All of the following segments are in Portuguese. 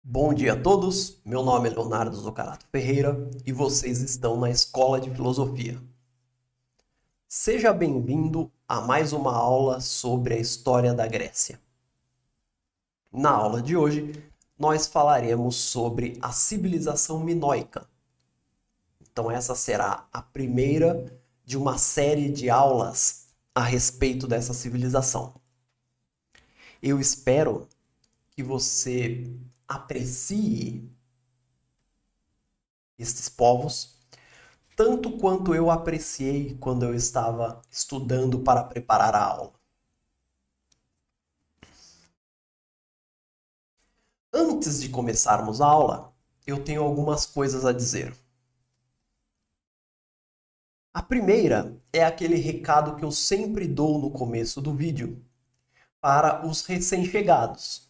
Bom dia a todos, meu nome é Leonardo Zoccarato Ferreira e vocês estão na Escola de Filosofia. Seja bem-vindo a mais uma aula sobre a história da Grécia. Na aula de hoje, nós falaremos sobre a civilização minoica. Então essa será a primeira de uma série de aulas a respeito dessa civilização. Eu espero que você aprecie estes povos tanto quanto eu apreciei quando eu estava estudando para preparar a aula. Antes de começarmos a aula, eu tenho algumas coisas a dizer. A primeira é aquele recado que eu sempre dou no começo do vídeo para os recém-chegados.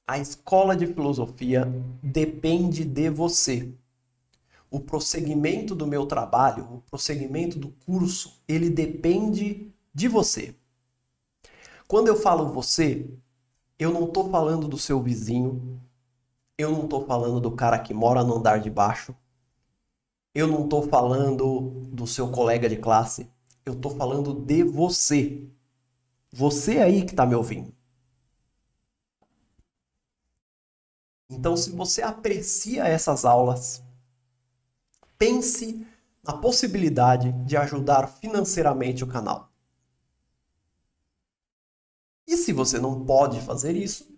A escola de filosofia depende de você. O prosseguimento do meu trabalho, o prosseguimento do curso, ele depende de você. Quando eu falo você, eu não estou falando do seu vizinho, eu não estou falando do cara que mora no andar de baixo, eu não estou falando do seu colega de classe, eu estou falando de você. Você aí que está me ouvindo. Então, se você aprecia essas aulas, pense na possibilidade de ajudar financeiramente o canal. E se você não pode fazer isso,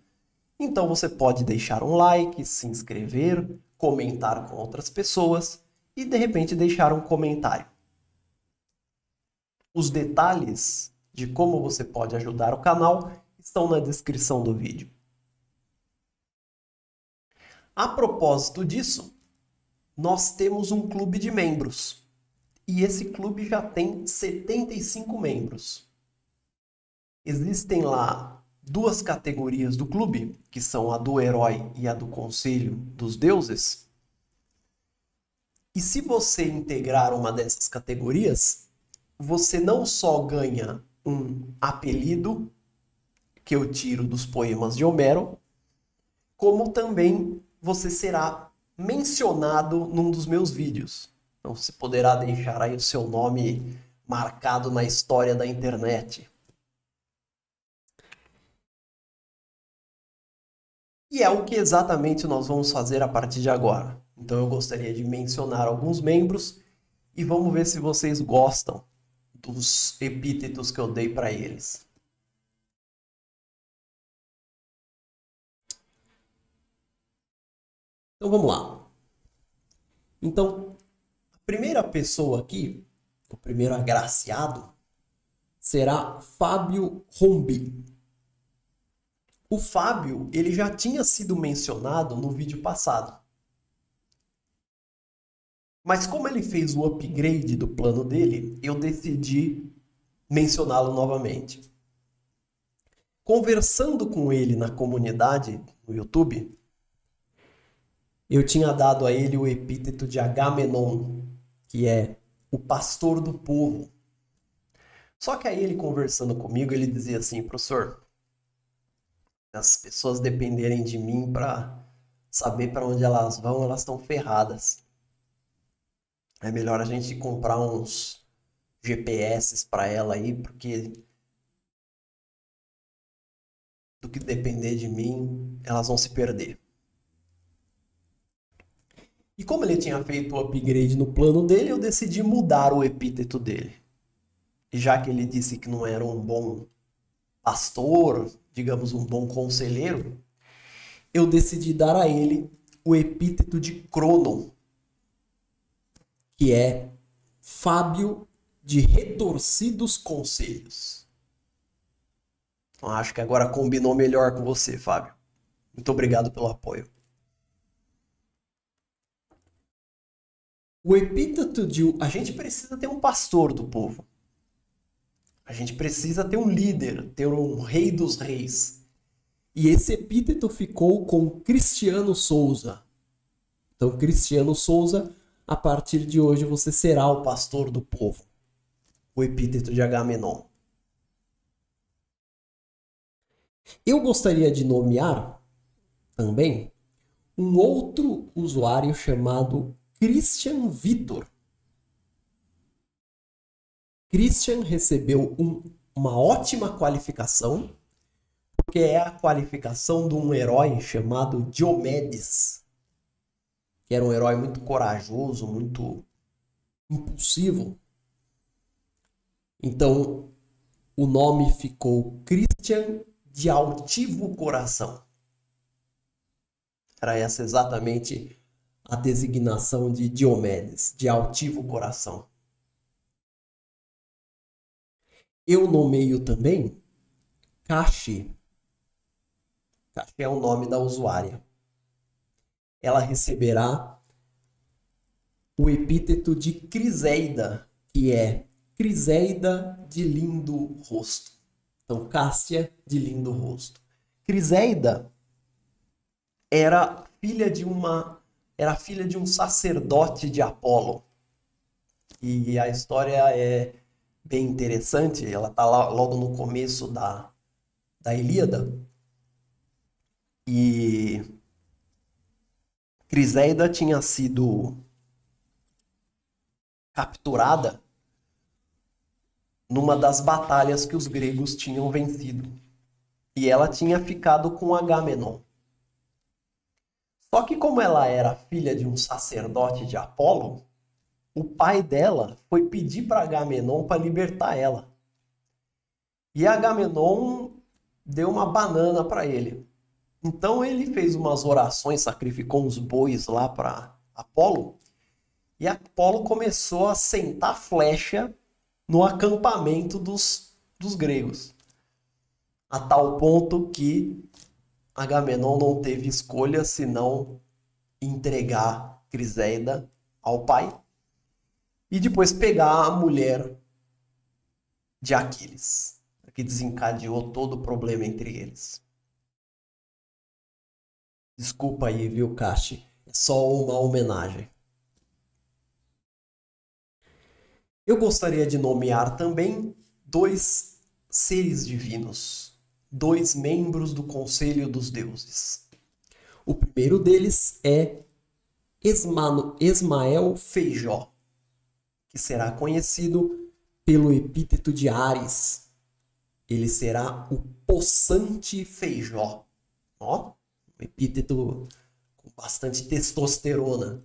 então você pode deixar um like, se inscrever, comentar com outras pessoas e de repente deixar um comentário. Os detalhes de como você pode ajudar o canal estão na descrição do vídeo. A propósito disso, nós temos um clube de membros. E esse clube já tem 75 membros. Existem lá duas categorias do clube, que são a do herói e a do conselho dos deuses. E se você integrar uma dessas categorias, você não só ganha um apelido, que eu tiro dos poemas de Homero, como também você será mencionado num dos meus vídeos. Então você poderá deixar aí o seu nome marcado na história da internet. E é o que exatamente nós vamos fazer a partir de agora. Então eu gostaria de mencionar alguns membros e vamos ver se vocês gostam dos epítetos que eu dei para eles. Então vamos lá. Então, a primeira pessoa aqui, o primeiro agraciado, será Fábio Rombi. O Fábio, ele já tinha sido mencionado no vídeo passado. Mas como ele fez o upgrade do plano dele, eu decidi mencioná-lo novamente. Conversando com ele na comunidade, no YouTube, eu tinha dado a ele o epíteto de Agamenon, que é o pastor do povo. Só que aí ele conversando comigo, ele dizia assim, professor, se as pessoas dependerem de mim para saber para onde elas vão, elas estão ferradas. É melhor a gente comprar uns GPS para ela aí, porque do que depender de mim, elas vão se perder. E como ele tinha feito o upgrade no plano dele, eu decidi mudar o epíteto dele. E já que ele disse que não era um bom pastor, digamos um bom conselheiro, eu decidi dar a ele o epíteto de Crono, que é Fábio de retorcidos conselhos. Então, acho que agora combinou melhor com você, Fábio. Muito obrigado pelo apoio. O epíteto de... A gente precisa ter um pastor do povo. A gente precisa ter um líder, ter um rei dos reis. E esse epíteto ficou com Cristiano Souza. Então, Cristiano Souza, a partir de hoje você será o pastor do povo. O epíteto de Agamenon. Eu gostaria de nomear também um outro usuário chamado Christian Vitor. Christian recebeu uma ótima qualificação, porque é a qualificação de um herói chamado Diomedes, que era um herói muito corajoso, muito impulsivo. Então, o nome ficou Christian de altivo coração. Era essa exatamente a designação de Diomedes, de altivo coração. Eu nomeio também Kashi. Kashi é o nome da usuária. Ela receberá o epíteto de Criseida, que é Criseida de lindo rosto. Então, Cássia de lindo rosto. Criseida era filha de um sacerdote de Apolo. E a história é bem interessante. Ela está logo no começo da Ilíada. E Criseida tinha sido capturada numa das batalhas que os gregos tinham vencido. E ela tinha ficado com Agamenon. Só que como ela era filha de um sacerdote de Apolo, o pai dela foi pedir para Agamenon para libertar ela. E Agamenon deu uma banana para ele. Então ele fez umas orações, sacrificou uns bois lá para Apolo. E Apolo começou a sentar flecha no acampamento dos gregos. A tal ponto que Agamenon não teve escolha senão entregar Criseida ao pai e depois pegar a mulher de Aquiles, que desencadeou todo o problema entre eles. Desculpa aí, viu, Kashi? É só uma homenagem. Eu gostaria de nomear também 2 seres divinos, 2 membros do Conselho dos Deuses. O primeiro deles é Esmael Feijó, que será conhecido pelo epíteto de Ares. Ele será o possante Feijó. Ó, um epíteto com bastante testosterona.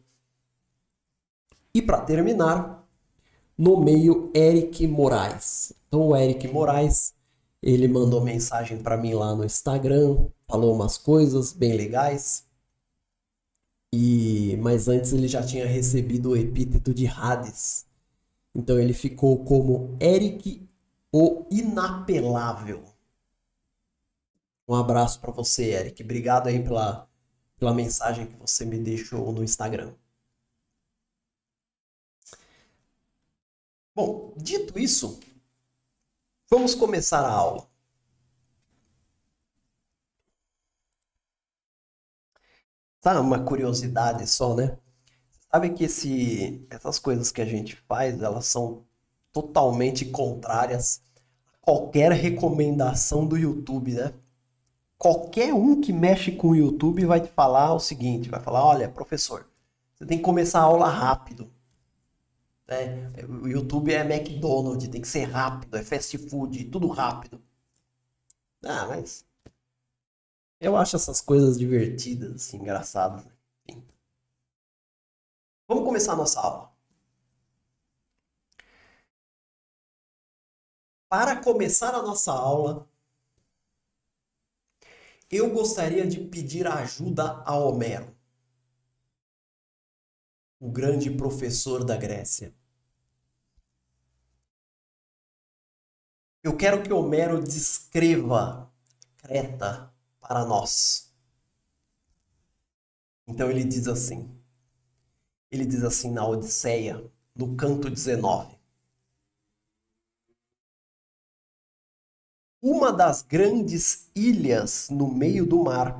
E para terminar, nomeio Eric Moraes. Então o Eric Moraes, ele mandou mensagem para mim lá no Instagram, falou umas coisas bem legais. Mas antes ele já tinha recebido o epíteto de Hades. Então ele ficou como Eric o Inapelável. Um abraço para você, Eric. Obrigado aí pela mensagem que você me deixou no Instagram. Bom, dito isso, vamos começar a aula. Tá, uma curiosidade só, né? Sabe que essas coisas que a gente faz, elas são totalmente contrárias a qualquer recomendação do YouTube, né? Qualquer um que mexe com o YouTube vai te falar o seguinte, vai falar, olha, professor, você tem que começar a aula rápido. O YouTube é McDonald's, tem que ser rápido, é fast food, tudo rápido. Ah, mas eu acho essas coisas divertidas, assim, engraçadas. Enfim. Vamos começar a nossa aula. Para começar a nossa aula, eu gostaria de pedir ajuda a Homero, o grande professor da Grécia. Eu quero que Homero descreva Creta para nós. Então ele diz assim na Odisseia, no canto 19. Uma das grandes ilhas no meio do mar,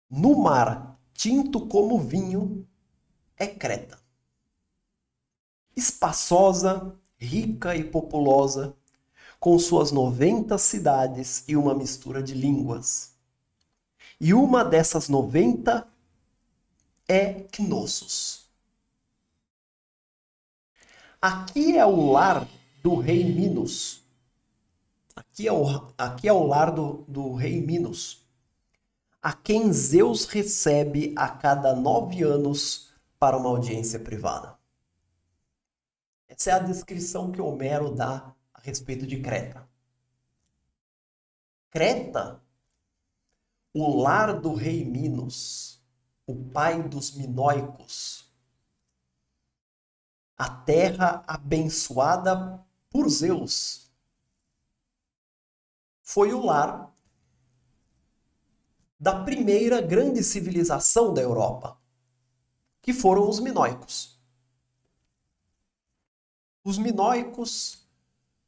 no mar tinto como vinho, é Creta. Espaçosa, rica e populosa, com suas 90 cidades e uma mistura de línguas. E uma dessas 90 é Knossos. Aqui é o lar do rei Minos. Aqui é o lar do rei Minos, a quem Zeus recebe a cada 9 anos para uma audiência privada. Essa é a descrição que Homero dá a respeito de Creta. Creta, o lar do rei Minos, o pai dos minoicos, a terra abençoada por Zeus, foi o lar da primeira grande civilização da Europa, que foram os minoicos. Os minoicos,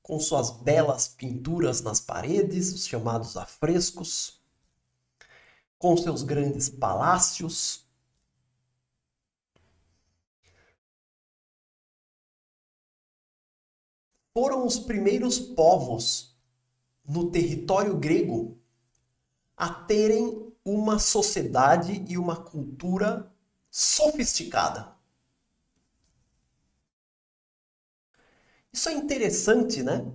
com suas belas pinturas nas paredes, os chamados afrescos, com seus grandes palácios, foram os primeiros povos no território grego a terem uma sociedade e uma cultura sofisticada. Isso é interessante, né?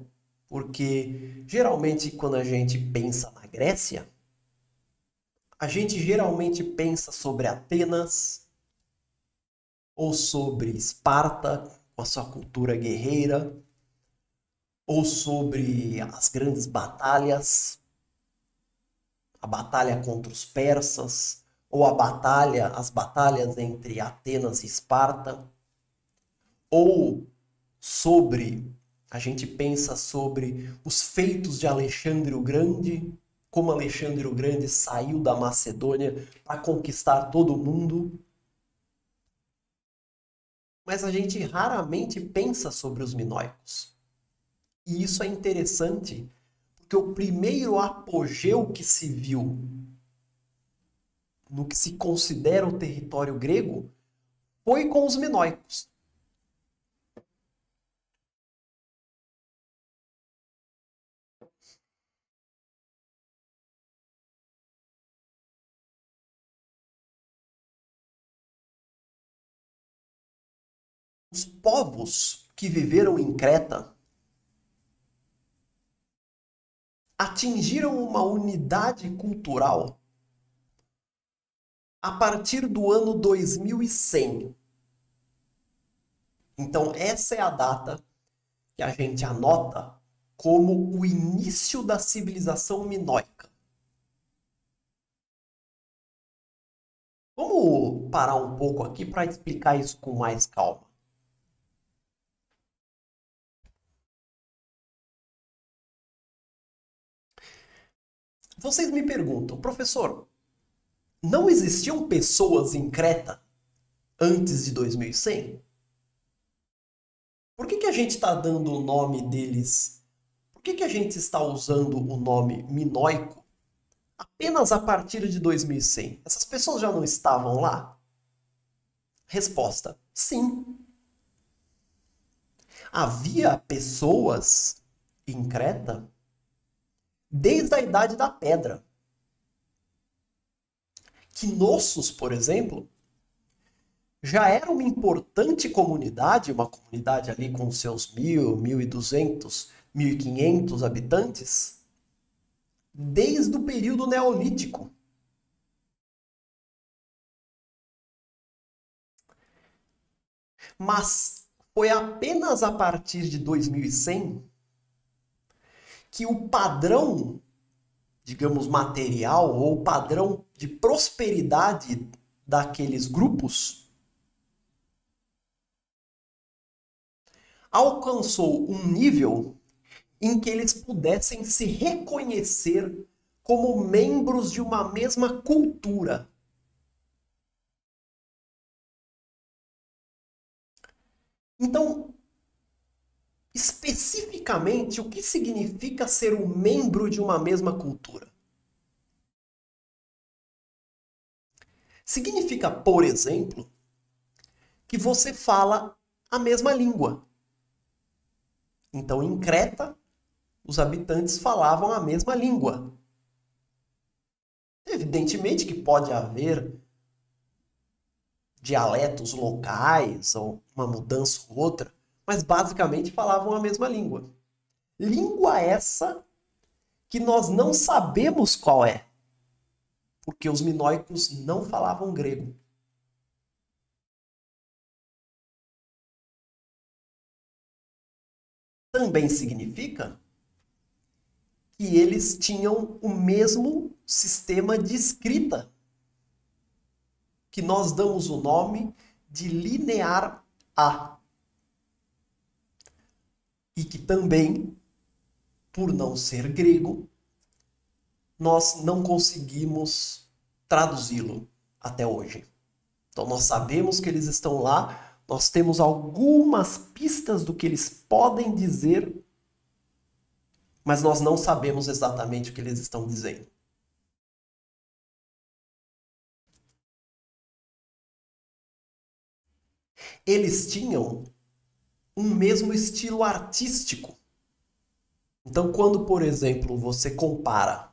Porque geralmente quando a gente pensa na Grécia, a gente geralmente pensa sobre Atenas ou sobre Esparta com a sua cultura guerreira, ou sobre as grandes batalhas, a batalha contra os persas, ou as batalhas entre Atenas e Esparta, ou a gente pensa sobre os feitos de Alexandre o Grande, como Alexandre o Grande saiu da Macedônia para conquistar todo o mundo. Mas a gente raramente pensa sobre os minoicos. E isso é interessante, porque o primeiro apogeu que se viu no que se considera o território grego foi com os minoicos. Os povos que viveram em Creta atingiram uma unidade cultural a partir do ano 2100. Então, essa é a data que a gente anota como o início da civilização minoica. Vamos parar um pouco aqui para explicar isso com mais calma. Vocês me perguntam, professor, não existiam pessoas em Creta antes de 2100? Por que a gente está dando o nome deles? Por que a gente está usando o nome minoico apenas a partir de 2100? Essas pessoas já não estavam lá? Resposta: sim. Havia pessoas em Creta desde a Idade da Pedra. Knossos, por exemplo, já era uma importante comunidade, uma comunidade ali com seus 1.000, 1.200, 1.500 habitantes, desde o período neolítico. Mas foi apenas a partir de 2100 que o padrão, digamos, material ou padrão de prosperidade daqueles grupos alcançou um nível em que eles pudessem se reconhecer como membros de uma mesma cultura. Então, especificamente, o que significa ser um membro de uma mesma cultura? Significa, por exemplo, que você fala a mesma língua. Então, em Creta, os habitantes falavam a mesma língua. Evidentemente que pode haver dialetos locais ou uma mudança ou outra, mas basicamente falavam a mesma língua. Língua essa que nós não sabemos qual é, porque os minoicos não falavam grego. Também significa que eles tinham o mesmo sistema de escrita, que nós damos o nome de linear A. E que também, por não ser grego, nós não conseguimos traduzi-lo até hoje. Então nós sabemos que eles estão lá, nós temos algumas pistas do que eles podem dizer, mas nós não sabemos exatamente o que eles estão dizendo. Eles tinham um mesmo estilo artístico. Então, quando, por exemplo, você compara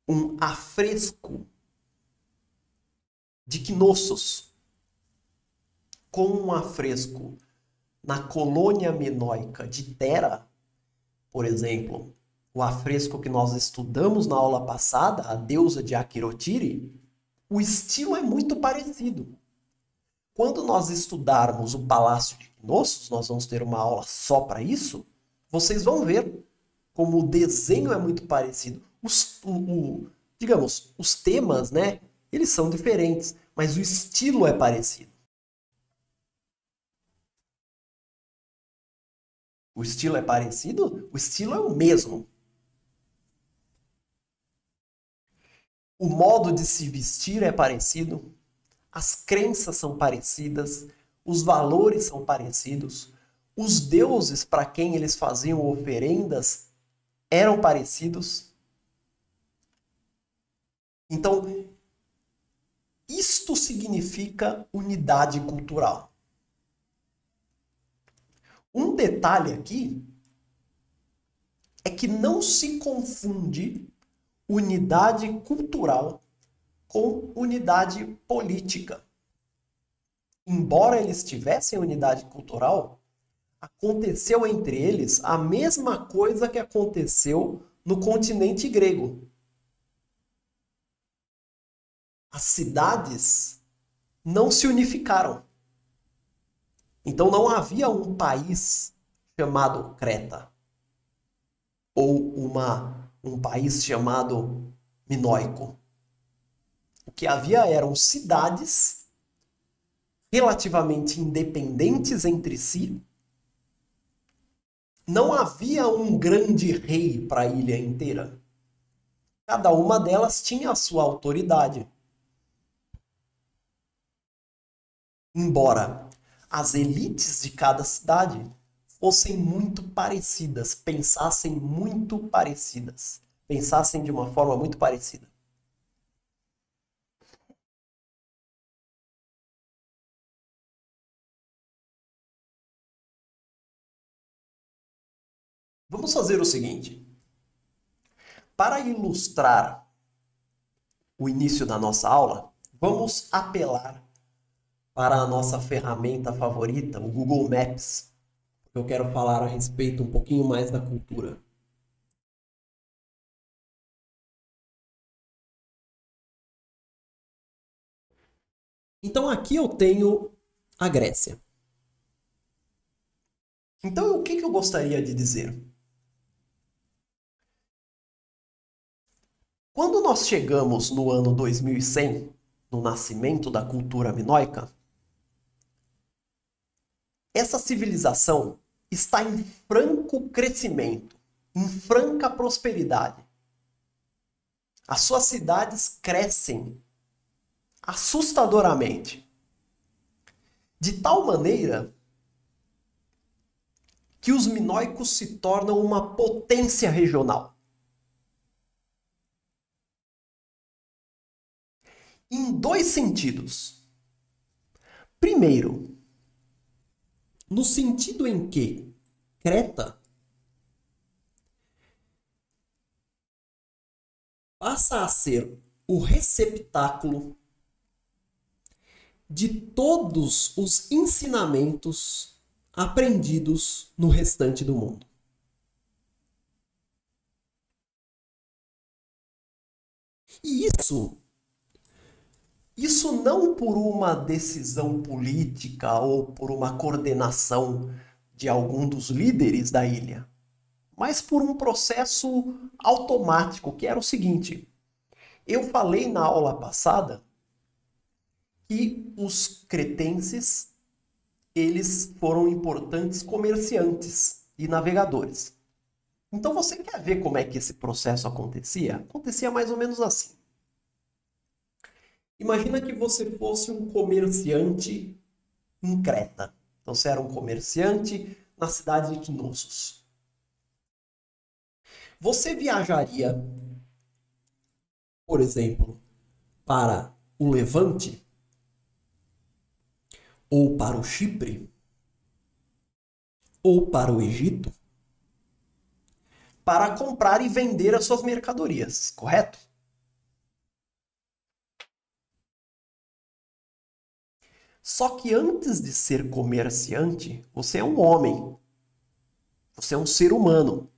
um afresco de Knossos com um afresco na colônia minoica de Thera, por exemplo, o afresco que nós estudamos na aula passada, a deusa de Akhirotiri, o estilo é muito parecido. Quando nós estudarmos o Palácio de Knossos, nós vamos ter uma aula só para isso, vocês vão ver como o desenho é muito parecido. Digamos, os temas, né, eles são diferentes, mas o estilo é parecido. O estilo é parecido? O estilo é o mesmo. O modo de se vestir é parecido. As crenças são parecidas. Os valores são parecidos. Os deuses para quem eles faziam oferendas eram parecidos. Então, isto significa unidade cultural. Um detalhe aqui é que não se confunde unidade cultural com unidade política. Embora eles tivessem unidade cultural, aconteceu entre eles a mesma coisa que aconteceu no continente grego. As cidades não se unificaram. Então não havia um país chamado Creta ou um país chamado Minoico. O que havia eram cidades relativamente independentes entre si. Não havia um grande rei para a ilha inteira. Cada uma delas tinha a sua autoridade. Embora as elites de cada cidade fossem muito parecidas, pensassem muito parecidas, pensassem de uma forma muito parecida. Vamos fazer o seguinte. Para ilustrar o início da nossa aula, vamos apelar para a nossa ferramenta favorita, o Google Maps. Eu quero falar a respeito um pouquinho mais da cultura. Então aqui eu tenho a Grécia. Então o que eu gostaria de dizer? Quando nós chegamos no ano 2100, no nascimento da cultura minoica, essa civilização está em franco crescimento, em franca prosperidade. As suas cidades crescem assustadoramente, de tal maneira que os minoicos se tornam uma potência regional. Em dois sentidos. Primeiro, no sentido em que Creta passa a ser o receptáculo de todos os ensinamentos aprendidos no restante do mundo. E isso não por uma decisão política ou por uma coordenação de algum dos líderes da ilha, mas por um processo automático, que era o seguinte: eu falei na aula passada que os cretenses, eles foram importantes comerciantes e navegadores. Então você quer ver como é que esse processo acontecia? Acontecia mais ou menos assim. Imagina que você fosse um comerciante em Creta. Então você era um comerciante na cidade de Knossos. Você viajaria, por exemplo, para o Levante ou para o Chipre ou para o Egito para comprar e vender as suas mercadorias, correto? Só que antes de ser comerciante, você é um homem. Você é um ser humano.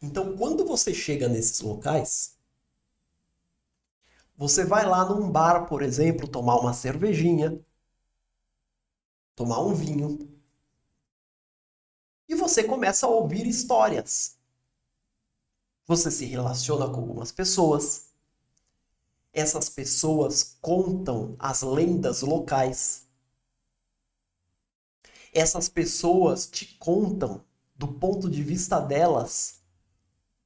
Então, quando você chega nesses locais, você vai lá num bar, por exemplo, tomar uma cervejinha, tomar um vinho, e você começa a ouvir histórias. Você se relaciona com algumas pessoas. Essas pessoas contam as lendas locais. Essas pessoas te contam, do ponto de vista delas,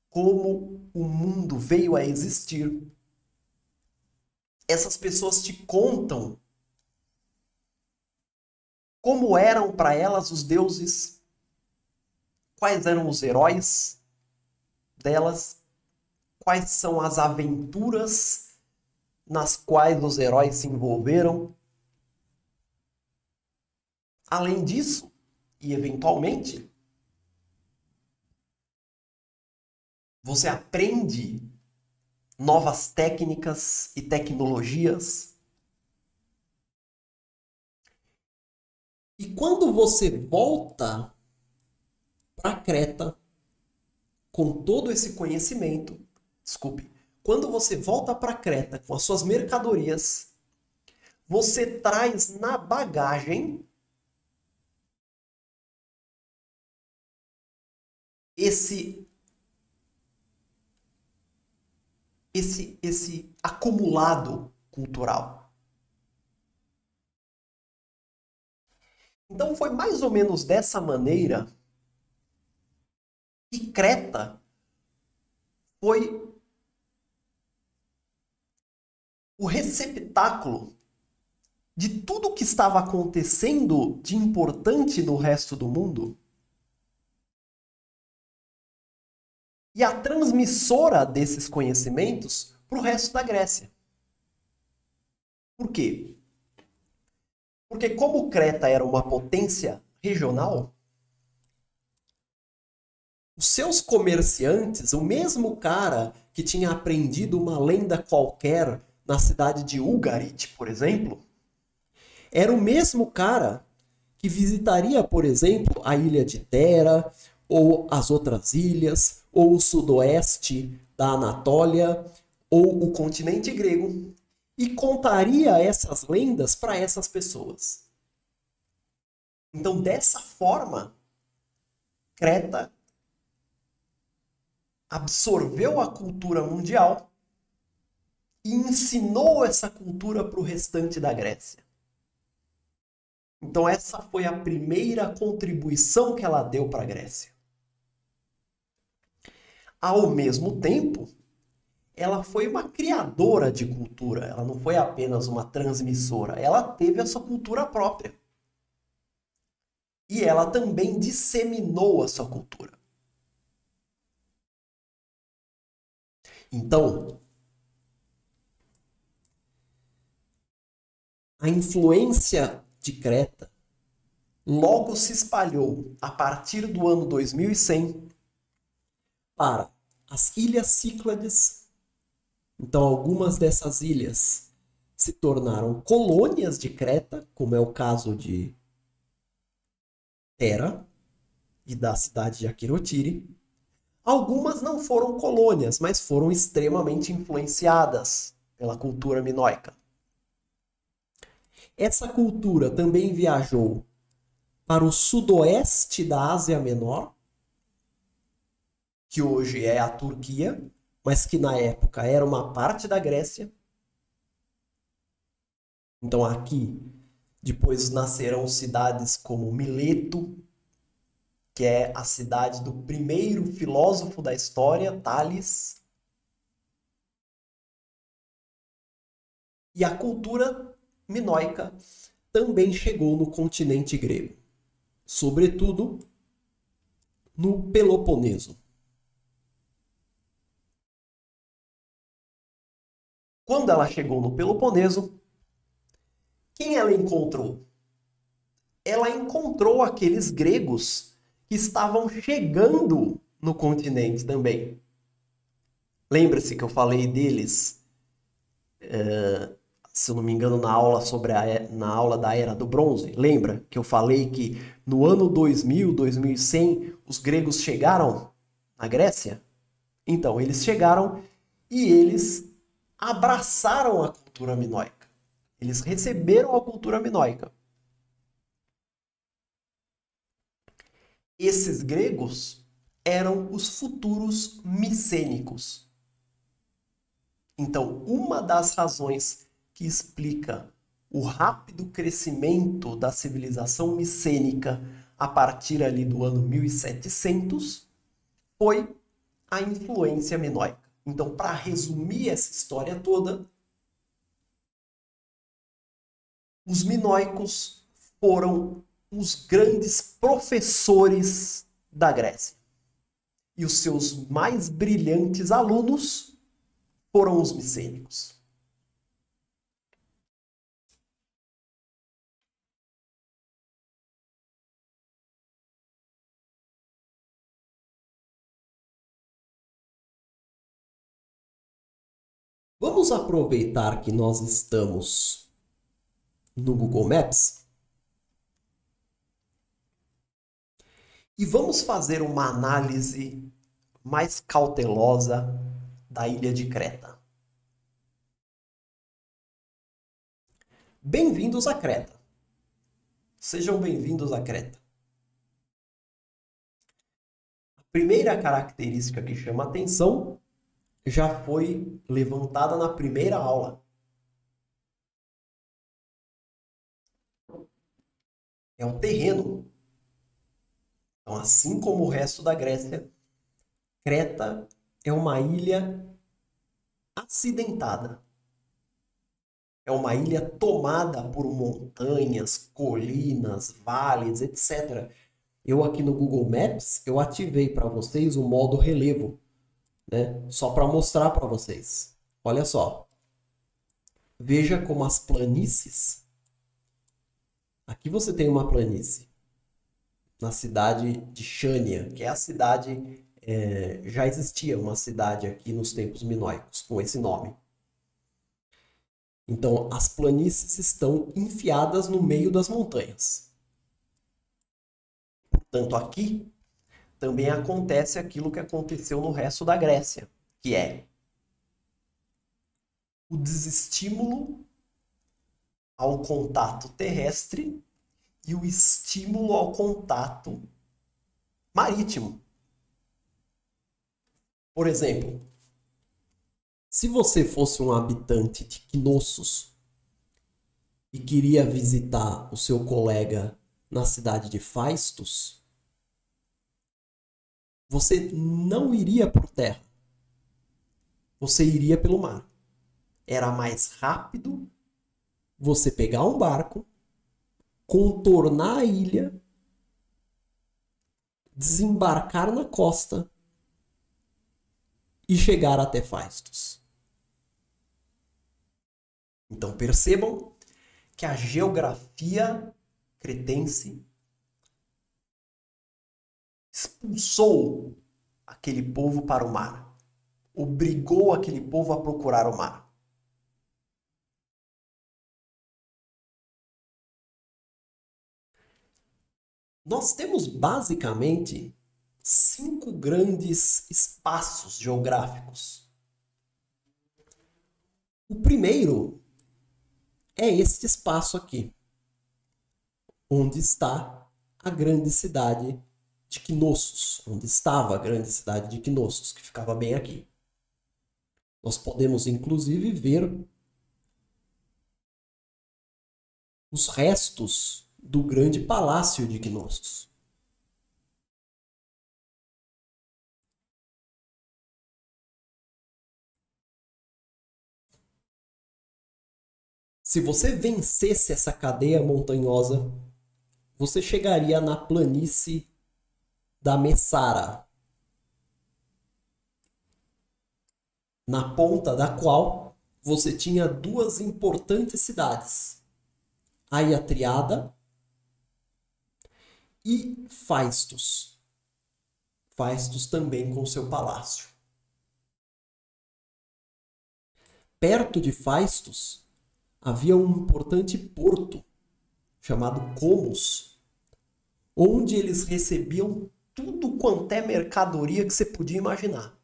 como o mundo veio a existir. Essas pessoas te contam como eram para elas os deuses, quais eram os heróis delas, quais são as aventuras nas quais os heróis se envolveram. Além disso, e eventualmente, você aprende novas técnicas e tecnologias. E quando você volta para Creta com todo esse conhecimento, quando você volta para Creta com as suas mercadorias, você traz na bagagem esse acumulado cultural. Então foi mais ou menos dessa maneira que Creta foi o receptáculo de tudo que estava acontecendo de importante no resto do mundo e a transmissora desses conhecimentos para o resto da Grécia. Por quê? Porque como Creta era uma potência regional, os seus comerciantes, o mesmo cara que tinha aprendido uma lenda qualquer na cidade de Ugarit, por exemplo, era o mesmo cara que visitaria, por exemplo, a ilha de Tera, ou as outras ilhas, ou o sudoeste da Anatólia, ou o continente grego, e contaria essas lendas para essas pessoas. Então, dessa forma, Creta absorveu a cultura mundial e ensinou essa cultura para o restante da Grécia. Então essa foi a primeira contribuição que ela deu para a Grécia. Ao mesmo tempo, ela foi uma criadora de cultura, ela não foi apenas uma transmissora, ela teve a sua cultura própria. E ela também disseminou a sua cultura. Então, a influência de Creta logo se espalhou a partir do ano 2100 para as Ilhas Cíclades. Então, algumas dessas ilhas se tornaram colônias de Creta, como é o caso de Tera e da cidade de Aquirotiri. Algumas não foram colônias, mas foram extremamente influenciadas pela cultura minoica. Essa cultura também viajou para o sudoeste da Ásia Menor, que hoje é a Turquia, mas que na época era uma parte da Grécia. Então aqui depois nascerão cidades como Mileto, que é a cidade do primeiro filósofo da história, Tales. E a cultura minoica também chegou no continente grego, sobretudo no Peloponeso. Quando ela chegou no Peloponeso, quem ela encontrou? Ela encontrou aqueles gregos que estavam chegando no continente também. Lembra-se que eu falei deles, se eu não me engano, na aula na aula da Era do Bronze? Lembra que eu falei que no ano 2000, 2100, os gregos chegaram na Grécia? Então, eles chegaram e eles abraçaram a cultura minoica. Eles receberam a cultura minoica. Esses gregos eram os futuros micênicos. Então, uma das razões que explica o rápido crescimento da civilização micênica a partir ali do ano 1700 foi a influência minoica. Então, para resumir essa história toda, os minoicos foram os grandes professores da Grécia. E os seus mais brilhantes alunos foram os micênicos. Vamos aproveitar que nós estamos no Google Maps e vamos fazer uma análise mais cautelosa da ilha de Creta. Bem-vindos a Creta. Sejam bem-vindos a Creta. A primeira característica que chama a atenção já foi levantada na primeira aula. É o terreno. Então, assim como o resto da Grécia, Creta é uma ilha acidentada. É uma ilha tomada por montanhas, colinas, vales, etc. Eu aqui no Google Maps, eu ativei para vocês o modo relevo, né? Só para mostrar para vocês. Olha só. Veja como as planícies. Aqui você tem uma planície na cidade de Chania, que é a cidade... já existia uma cidade aqui nos tempos minoicos com esse nome. Então, as planícies estão enfiadas no meio das montanhas. Portanto, aqui também acontece aquilo que aconteceu no resto da Grécia, que é o desestímulo ao contato terrestre e o estímulo ao contato marítimo. Por exemplo, se você fosse um habitante de Knossos e queria visitar o seu colega na cidade de Phaistos, você não iria por terra. Você iria pelo mar. Era mais rápido você pegar um barco, contornar a ilha, desembarcar na costa e chegar até Phaistos. Então percebam que a geografia cretense expulsou aquele povo para o mar. obrigou aquele povo a procurar o mar? Nós temos basicamente 5 grandes espaços geográficos. O primeiro é este espaço aqui, onde está a grande cidade de Knossos, onde estava a grande cidade de Knossos, que ficava bem aqui. Nós podemos, inclusive, ver os restos do grande palácio de Knossos. Se você vencesse essa cadeia montanhosa, você chegaria na planície da Messara, na ponta da qual você tinha 2 importantes cidades, Aiatriada e Phaistos. Phaistos também com seu palácio. Perto de Phaistos havia um importante porto chamado Comos, onde eles recebiam tudo quanto é mercadoria que você podia imaginar.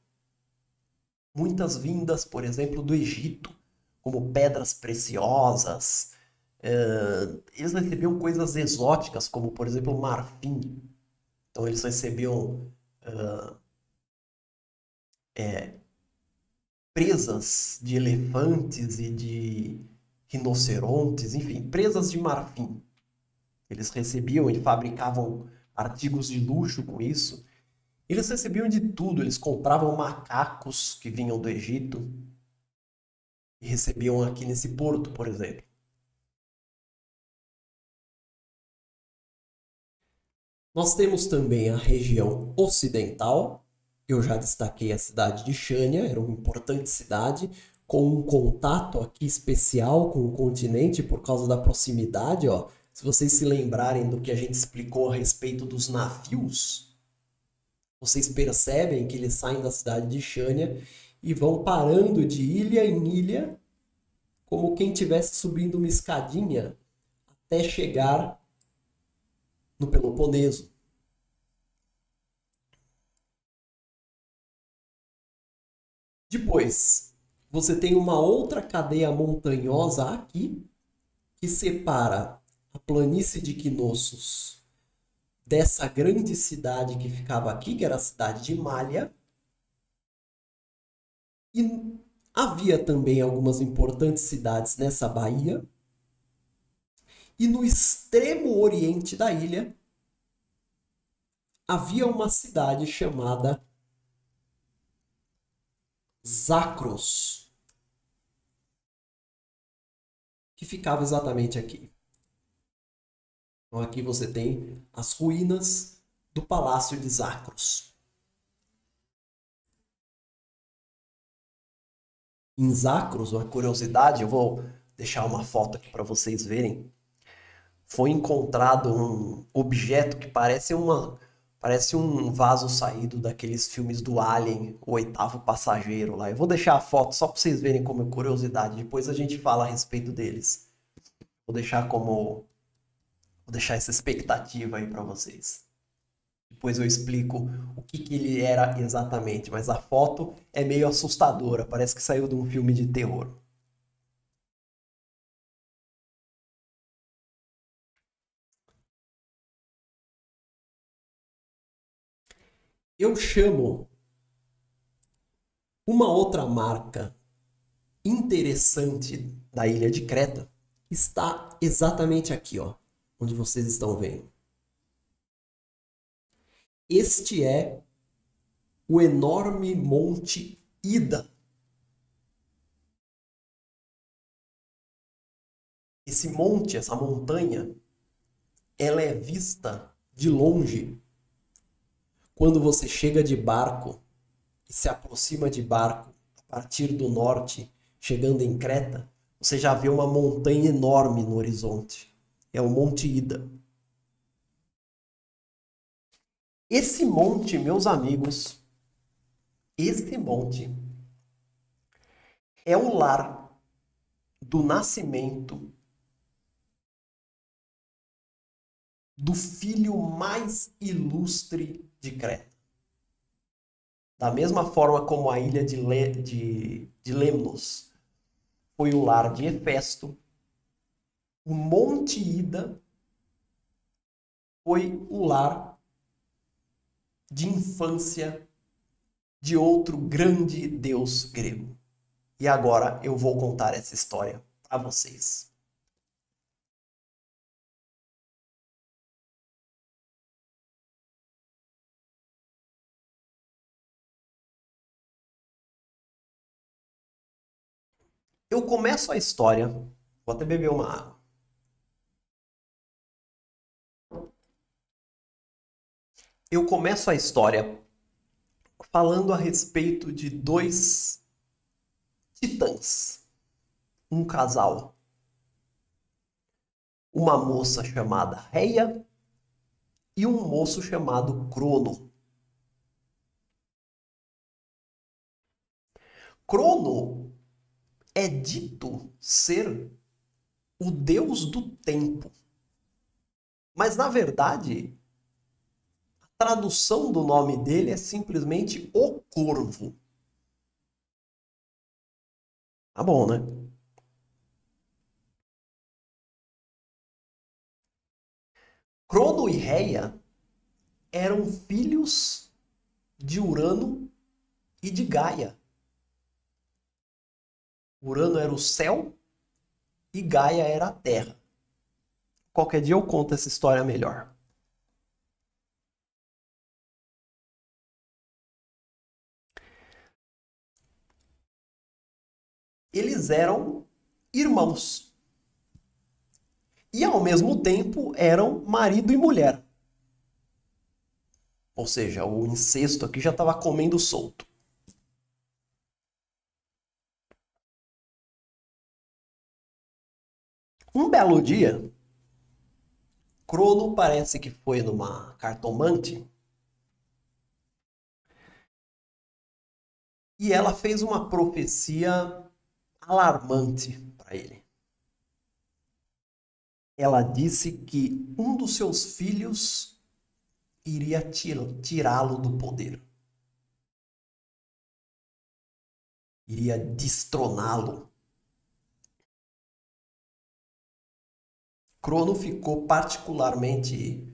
Muitas vindas, por exemplo, do Egito, como pedras preciosas. Eles recebiam coisas exóticas, como, por exemplo, marfim. Então, eles recebiam presas de elefantes e de rinocerontes, enfim, presas de marfim. Eles recebiam e fabricavam artigos de luxo com isso. Eles recebiam de tudo. Eles compravam macacos que vinham do Egito e recebiam aqui nesse porto, por exemplo. Nós temos também a região ocidental. Eu já destaquei a cidade de Chania, era uma importante cidade, com um contato aqui especial com o continente por causa da proximidade. Ó. Se vocês se lembrarem do que a gente explicou a respeito dos navios, vocês percebem que eles saem da cidade de Chania e vão parando de ilha em ilha, como quem estivesse subindo uma escadinha até chegar no Peloponeso. Depois, você tem uma outra cadeia montanhosa aqui, que separa a planície de Knossos dessa grande cidade que ficava aqui, que era a cidade de Malha. E havia também algumas importantes cidades nessa baía. E no extremo oriente da ilha havia uma cidade chamada Zakros, que ficava exatamente aqui. Então aqui você tem as ruínas do Palácio de Zakros. Em Zakros, uma curiosidade, eu vou deixar uma foto aqui para vocês verem. Foi encontrado um objeto que parece um vaso saído daqueles filmes do Alien, o Oitavo Passageiro lá. Eu vou deixar a foto só para vocês verem como é curiosidade. Depois a gente fala a respeito deles. Vou deixar essa expectativa aí para vocês. Depois eu explico o que ele era exatamente, mas a foto é meio assustadora, parece que saiu de um filme de terror. Eu chamo uma outra marca interessante da ilha de Creta, está exatamente aqui, ó, onde vocês estão vendo. Este é o enorme Monte Ida. Esse monte, essa montanha, ela é vista de longe. Quando você chega de barco e se aproxima de barco a partir do norte, chegando em Creta, você já vê uma montanha enorme no horizonte. É o Monte Ida. Esse monte, meus amigos, esse monte É o lar do nascimento do filho mais ilustre de Creta. Da mesma forma como a ilha de Lemnos foi o lar de Hefesto, o Monte Ida foi o lar de infância de outro grande deus grego. E agora eu vou contar essa história para vocês. Eu começo a história, vou até beber uma água. Eu começo a história falando a respeito de dois titãs, um casal. Uma moça chamada Reia e um moço chamado Crono. Crono é dito ser o deus do tempo. Mas, na verdade, a tradução do nome dele é simplesmente o Corvo. Tá bom, né? Crono e Reia eram filhos de Urano e de Gaia. Urano era o céu e Gaia era a terra. Qualquer dia eu conto essa história melhor. Eles eram irmãos. E ao mesmo tempo eram marido e mulher. Ou seja, o incesto aqui já estava comendo solto. Um belo dia, Crono parece que foi numa cartomante e ela fez uma profecia alarmante para ele. Ela disse que um dos seus filhos iria tirá-lo do poder. Iria destroná-lo. Crono ficou particularmente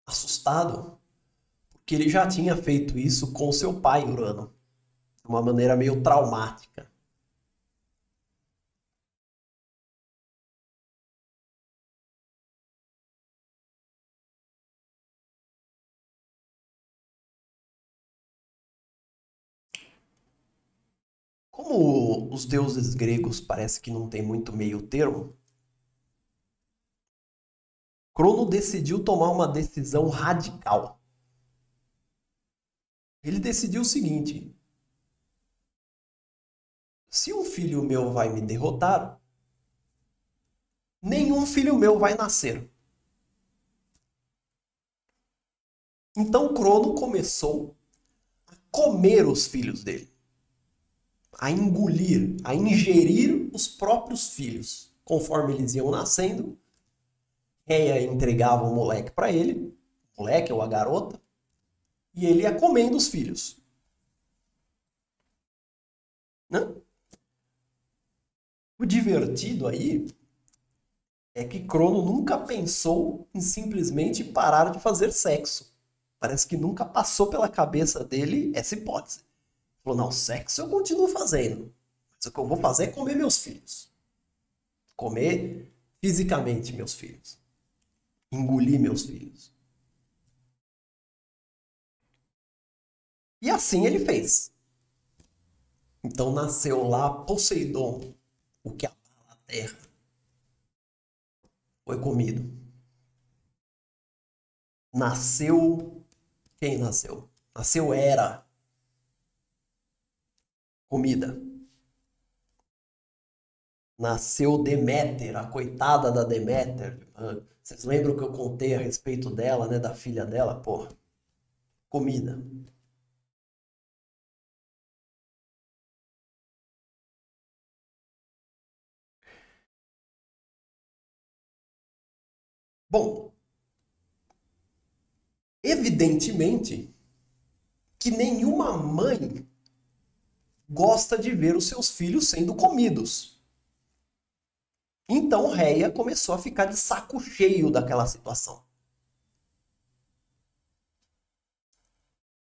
assustado, porque ele já tinha feito isso com seu pai, Urano, de uma maneira meio traumática. Como os deuses gregos parece que não tem muito meio termo, Crono decidiu tomar uma decisão radical. Ele decidiu o seguinte: se um filho meu vai me derrotar, nenhum filho meu vai nascer. Então Crono começou a comer os filhos dele, a engolir, a ingerir os próprios filhos. Conforme eles iam nascendo, Reia entregava o moleque para ele, o moleque ou a garota, e ele ia comendo os filhos. Né? O divertido aí é que Crono nunca pensou em simplesmente parar de fazer sexo. Parece que nunca passou pela cabeça dele essa hipótese. Falou, não, sexo eu continuo fazendo. Mas o que eu vou fazer é comer meus filhos. Comer fisicamente meus filhos. Engolir meus filhos. E assim ele fez. Então nasceu lá Poseidon, o que abala a terra. Foi comido. Nasceu. Quem nasceu? Nasceu Hera. Comida. Nasceu Deméter, a coitada da Deméter. Vocês lembram que eu contei a respeito dela, né? Da filha dela? Pô, comida. Bom, evidentemente que nenhuma mãe gosta de ver os seus filhos sendo comidos. Então Reia começou a ficar de saco cheio daquela situação.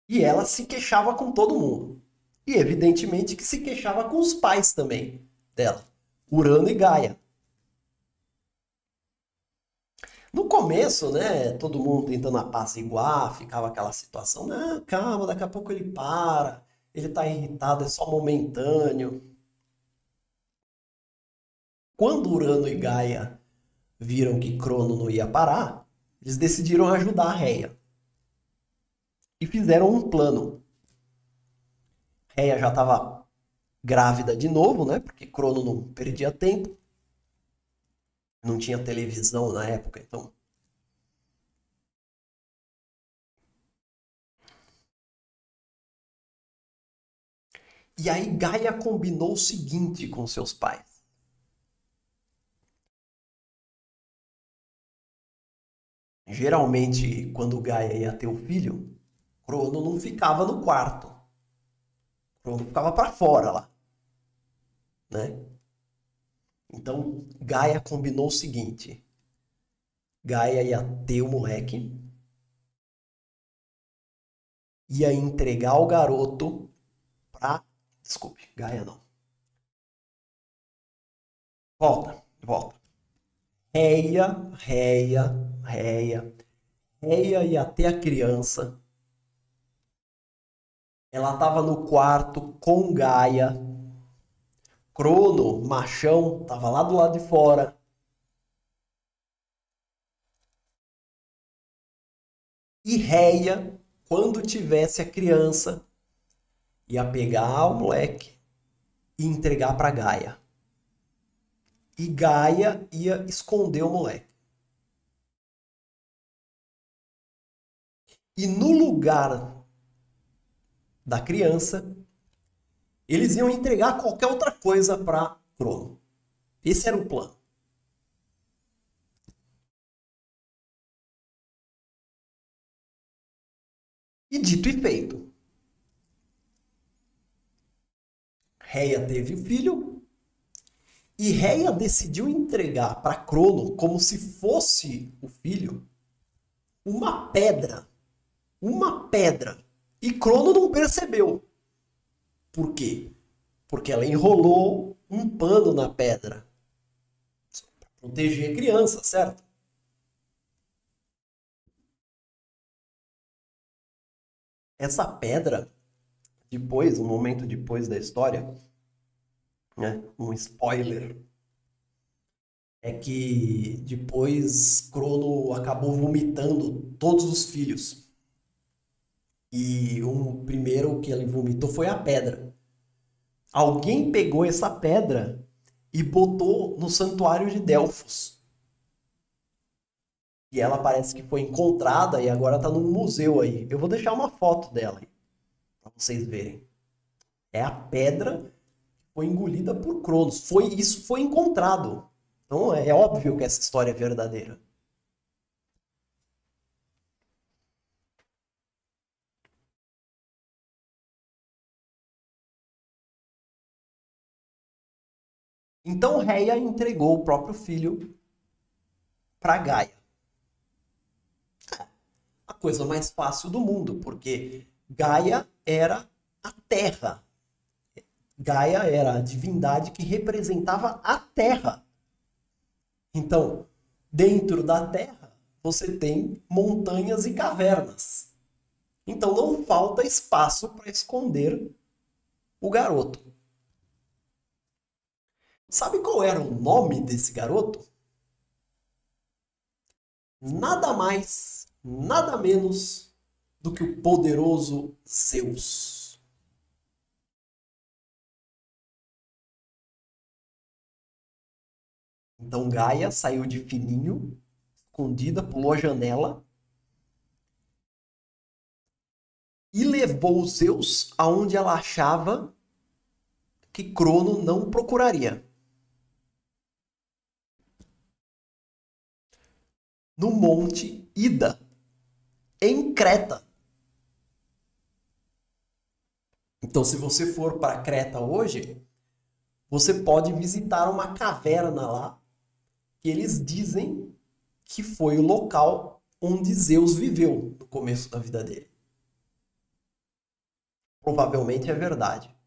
E ela se queixava com todo mundo. E evidentemente que se queixava com os pais também dela, Urano e Gaia. No começo, né, todo mundo tentando apaziguar, ficava aquela situação, não, calma, daqui a pouco ele para, ele tá irritado, é só momentâneo. Quando Urano e Gaia viram que Crono não ia parar, eles decidiram ajudar a Reia. E fizeram um plano. Reia já estava grávida de novo, né? Porque Crono não perdia tempo. Não tinha televisão na época, então. E aí Gaia combinou o seguinte com seus pais. Geralmente, quando Gaia ia ter o filho, Crono não ficava no quarto. Crono ficava para fora lá, né? Então, Gaia combinou o seguinte. Gaia ia ter o moleque, ia entregar o garoto pra... Desculpe, Gaia não. Volta, volta. Reia, Reia. Reia ia ter a criança. Ela tava no quarto com Gaia. Crono, machão, tava lá do lado de fora. E Reia, quando tivesse a criança, ia pegar o moleque e entregar para Gaia. E Gaia ia esconder o moleque. E no lugar da criança, eles iam entregar qualquer outra coisa para Crono. Esse era o plano. E dito e feito. Reia teve o filho e Reia decidiu entregar para Crono, como se fosse o filho, uma pedra. Uma pedra. E Crono não percebeu. Por quê? Porque ela enrolou um pano na pedra. Para proteger a criança, certo? Essa pedra, depois, um momento depois da história, né, um spoiler, é que depois Crono acabou vomitando todos os filhos. E o primeiro que ele vomitou foi a pedra. Alguém pegou essa pedra e botou no santuário de Delfos. E ela parece que foi encontrada e agora está num museu aí. Eu vou deixar uma foto dela aí, para vocês verem. É a pedra que foi engolida por Cronos. Isso foi encontrado. Então é óbvio que essa história é verdadeira. Então Reia entregou o próprio filho para Gaia. A coisa mais fácil do mundo, porque Gaia era a Terra. Gaia era a divindade que representava a Terra. Então, dentro da Terra, você tem montanhas e cavernas. Então não falta espaço para esconder o garoto. Sabe qual era o nome desse garoto? Nada mais, nada menos do que o poderoso Zeus. Então Gaia saiu de fininho, escondida, pulou a janela e levou Zeus aonde ela achava que Crono não procuraria. no Monte Ida, em Creta. Então, se você for para Creta hoje, você pode visitar uma caverna lá, que eles dizem que foi o local onde Zeus viveu no começo da vida dele. Provavelmente é verdade.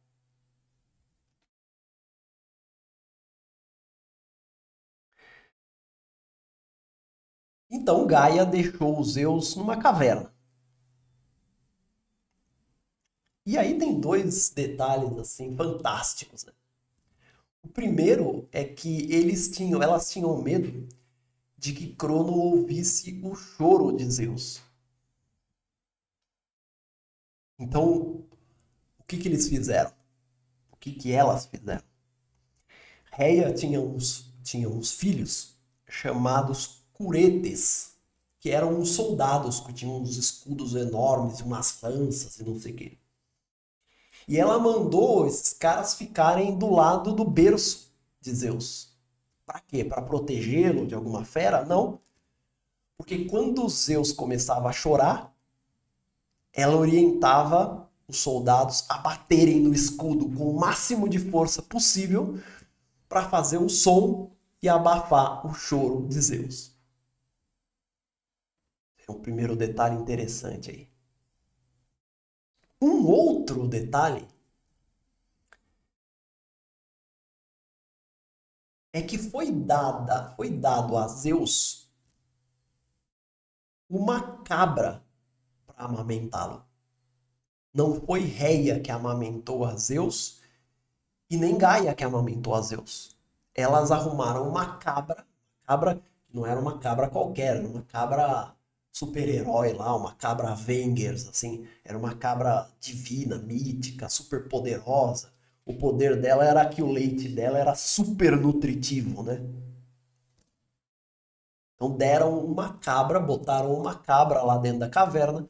Então Gaia deixou os Zeus numa caverna. E aí tem dois detalhes assim fantásticos, né? O primeiro é que elas tinham medo de que Crono ouvisse o choro de Zeus. Então, o que eles fizeram? O que elas fizeram? Reia tinha uns filhos chamados Curetes, que eram uns soldados que tinham uns escudos enormes, umas lanças e não sei o quê. E ela mandou esses caras ficarem do lado do berço de Zeus. Para quê? Para protegê-lo de alguma fera? Não. Porque quando Zeus começava a chorar, ela orientava os soldados a baterem no escudo com o máximo de força possível para fazer um som e abafar o choro de Zeus. É um primeiro detalhe interessante aí. Um outro detalhe é que foi dado a Zeus uma cabra para amamentá-lo. Não foi Reia que amamentou a Zeus e nem Gaia que amamentou a Zeus. Elas arrumaram uma cabra que não era uma cabra qualquer, era uma cabra super-herói lá, uma cabra Avengers, assim, era uma cabra divina, mítica, super poderosa. O poder dela era que o leite dela era super nutritivo, né? Então deram uma cabra, botaram uma cabra lá dentro da caverna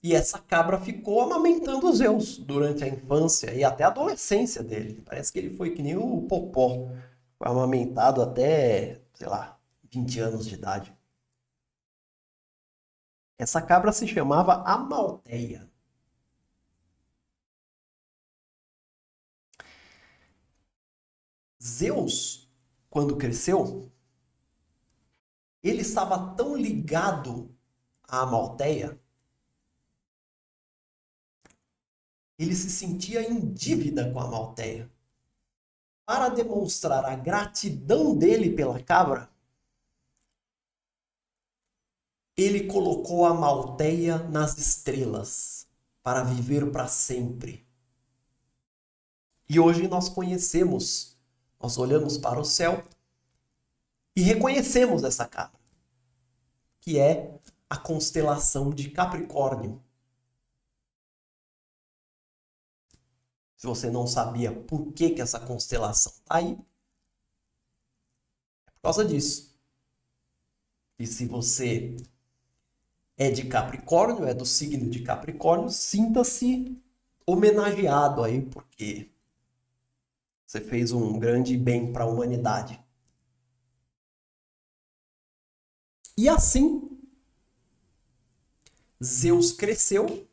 e essa cabra ficou amamentando os Zeus durante a infância e até a adolescência dele. Parece que ele foi que nem o Popó, foi amamentado até, sei lá, 20 anos de idade. Essa cabra se chamava Amalteia. Zeus, quando cresceu, ele estava tão ligado à Amalteia, ele se sentia em dívida com a Amalteia. Para demonstrar a gratidão dele pela cabra, ele colocou a Amalteia nas estrelas para viver para sempre. E hoje nós conhecemos, nós olhamos para o céu e reconhecemos essa cabra, que é a constelação de Capricórnio. Se você não sabia por que essa constelação está aí, é por causa disso. E se você é de Capricórnio, é do signo de Capricórnio, sinta-se homenageado aí, porque você fez um grande bem para a humanidade. E assim, Zeus cresceu.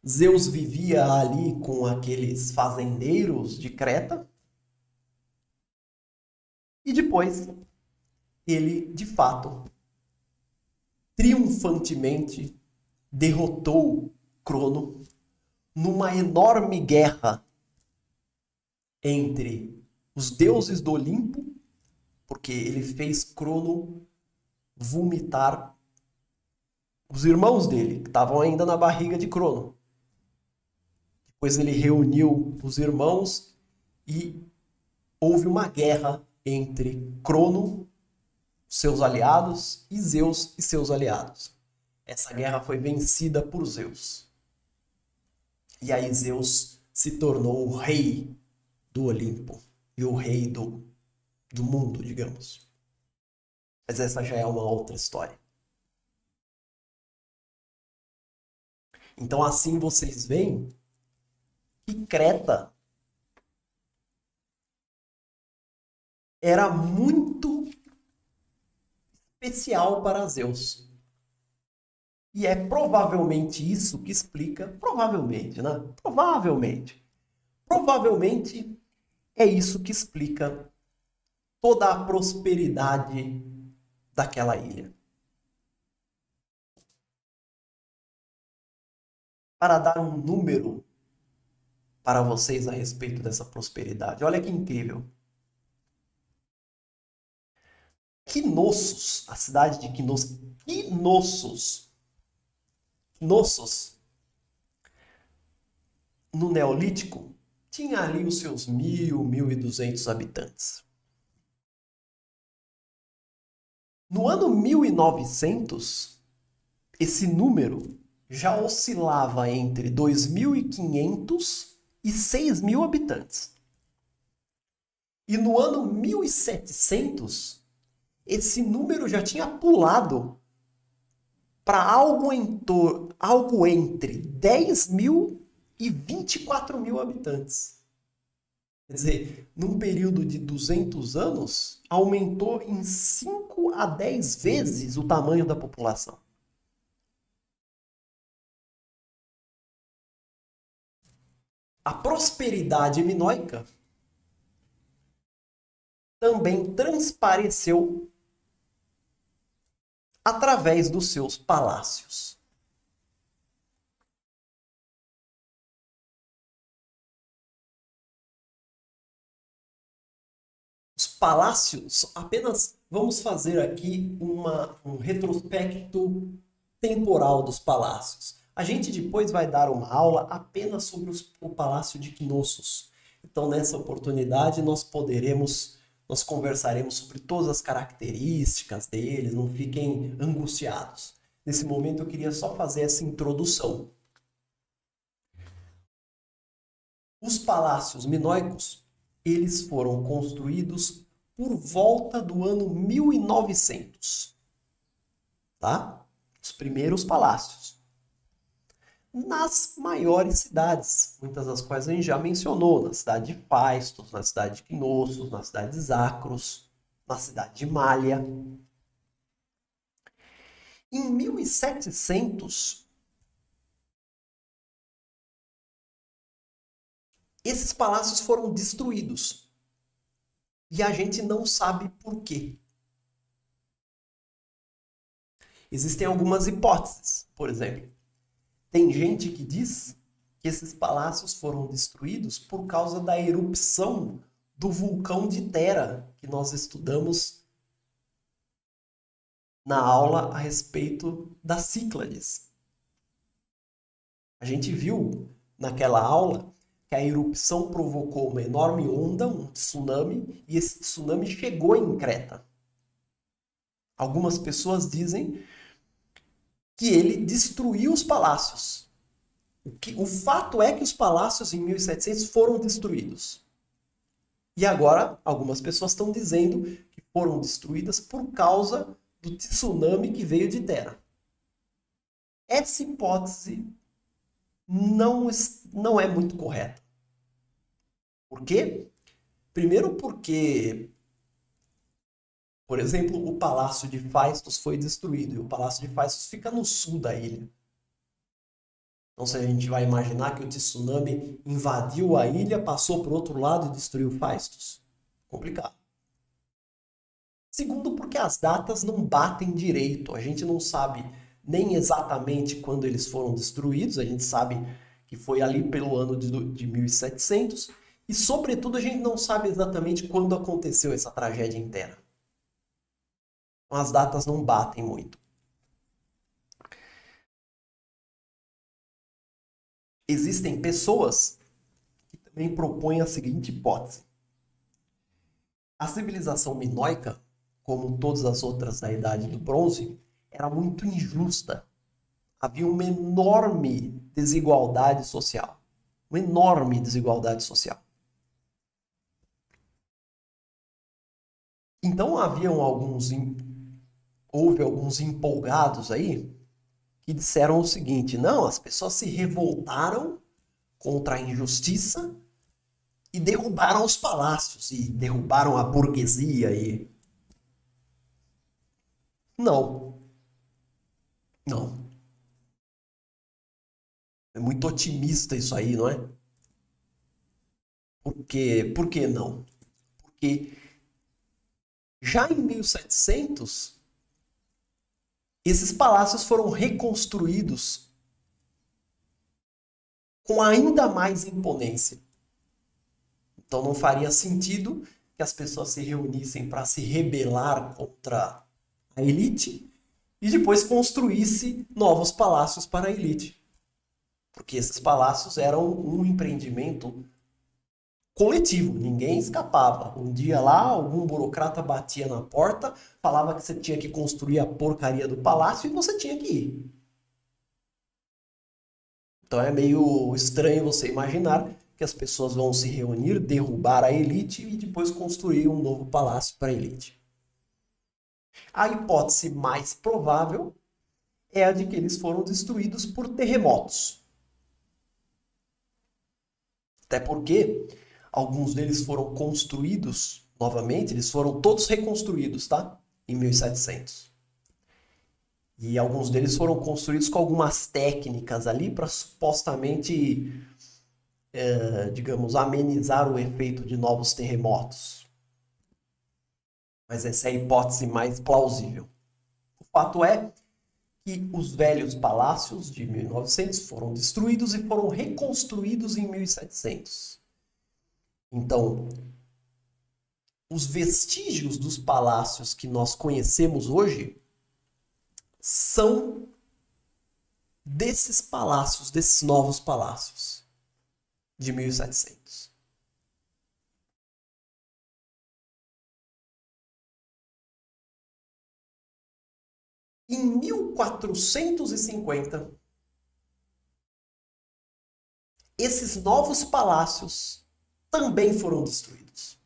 Zeus vivia ali com aqueles fazendeiros de Creta. E depois, ele, de fato, triunfantemente derrotou Crono numa enorme guerra entre os deuses do Olimpo, porque ele fez Crono vomitar os irmãos dele, que estavam ainda na barriga de Crono. Depois ele reuniu os irmãos e houve uma guerra entre Crono, seus aliados, e Zeus e seus aliados. Essa guerra foi vencida por Zeus. E aí Zeus se tornou o rei do Olimpo e o rei do mundo, digamos. Mas essa já é uma outra história. Então assim vocês veem que Creta era muito especial para Zeus. E é provavelmente isso que explica, provavelmente, né? Provavelmente é isso que explica toda a prosperidade daquela ilha. Para dar um número para vocês a respeito dessa prosperidade, olha que incrível. Knossos, a cidade de Knossos, no Neolítico, tinha ali os seus 1.200 habitantes. No ano 1900, esse número já oscilava entre 2.500 e 6.000 habitantes. E no ano 1700, esse número já tinha pulado para algo entre 10.000 e 24.000 habitantes. Quer dizer, num período de 200 anos, aumentou em 5 a 10 vezes o tamanho da população. A prosperidade minoica também transpareceu através dos seus palácios. Os palácios, apenas vamos fazer aqui um retrospecto temporal dos palácios. A gente depois vai dar uma aula apenas sobre o Palácio de Knossos. Então, nessa oportunidade, nós conversaremos sobre todas as características deles, não fiquem angustiados. Nesse momento, eu queria só fazer essa introdução. Os palácios minoicos, eles foram construídos por volta do ano 1900, tá? Os primeiros palácios. Nas maiores cidades, muitas das quais a gente já mencionou, na cidade de Phaistos, na cidade de Knossos, na cidade de Zacros, na cidade de Malha. Em 1700, esses palácios foram destruídos. E a gente não sabe por quê. Existem algumas hipóteses, por exemplo. Tem gente que diz que esses palácios foram destruídos por causa da erupção do vulcão de Tera, que nós estudamos na aula a respeito das Cíclades. A gente viu naquela aula que a erupção provocou uma enorme onda, um tsunami, e esse tsunami chegou em Creta. Algumas pessoas dizem que ele destruiu os palácios. O fato é que os palácios em 1700 foram destruídos. E agora, algumas pessoas estão dizendo que foram destruídas por causa do tsunami que veio de Tera. Essa hipótese não é muito correta. Por quê? Primeiro porque, por exemplo, o Palácio de Phaistos foi destruído. E o Palácio de Phaistos fica no sul da ilha. Então, se a gente vai imaginar que o tsunami invadiu a ilha, passou para o outro lado e destruiu Phaistos. Complicado. Segundo, porque as datas não batem direito. A gente não sabe nem exatamente quando eles foram destruídos. A gente sabe que foi ali pelo ano de 1700. E, sobretudo, a gente não sabe exatamente quando aconteceu essa tragédia em Tera. Então, as datas não batem muito. Existem pessoas que também propõem a seguinte hipótese. A civilização minoica, como todas as outras da Idade do Bronze, era muito injusta. Havia uma enorme desigualdade social. Uma enorme desigualdade social. Então houve alguns empolgados aí que disseram o seguinte: não, as pessoas se revoltaram contra a injustiça e derrubaram os palácios, e derrubaram a burguesia, e... Não, não. É muito otimista isso aí, não é? Por que não? Porque já em 1700, esses palácios foram reconstruídos com ainda mais imponência. Então não faria sentido que as pessoas se reunissem para se rebelar contra a elite e depois construísse novos palácios para a elite. Porque esses palácios eram um empreendimento coletivo, ninguém escapava. Um dia lá, algum burocrata batia na porta, falava que você tinha que construir a porcaria do palácio e você tinha que ir. Então é meio estranho você imaginar que as pessoas vão se reunir, derrubar a elite e depois construir um novo palácio para a elite. A hipótese mais provável é a de que eles foram destruídos por terremotos. Até porque alguns deles foram construídos novamente, eles foram todos reconstruídos, tá? Em 1700. E alguns deles foram construídos com algumas técnicas ali para supostamente, digamos, amenizar o efeito de novos terremotos. Mas essa é a hipótese mais plausível. O fato é que os velhos palácios de 1900 foram destruídos e foram reconstruídos em 1700. Então, os vestígios dos palácios que nós conhecemos hoje são desses palácios, desses novos palácios de 1700. Em 1450, esses novos palácios também foram destruídos.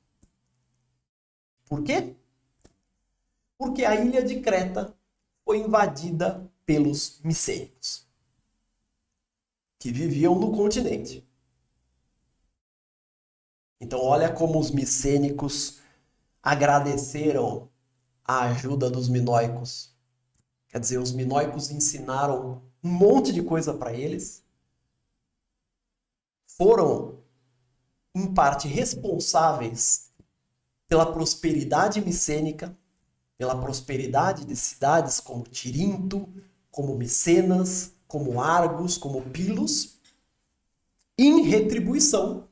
Por quê? Porque a ilha de Creta foi invadida pelos micênicos, que viviam no continente. Então, olha como os micênicos agradeceram a ajuda dos minoicos. Quer dizer, os minoicos ensinaram um monte de coisa para eles, foram, em parte, responsáveis pela prosperidade micênica, pela prosperidade de cidades como Tirinto, como Micenas, como Argos, como Pilos. Em retribuição,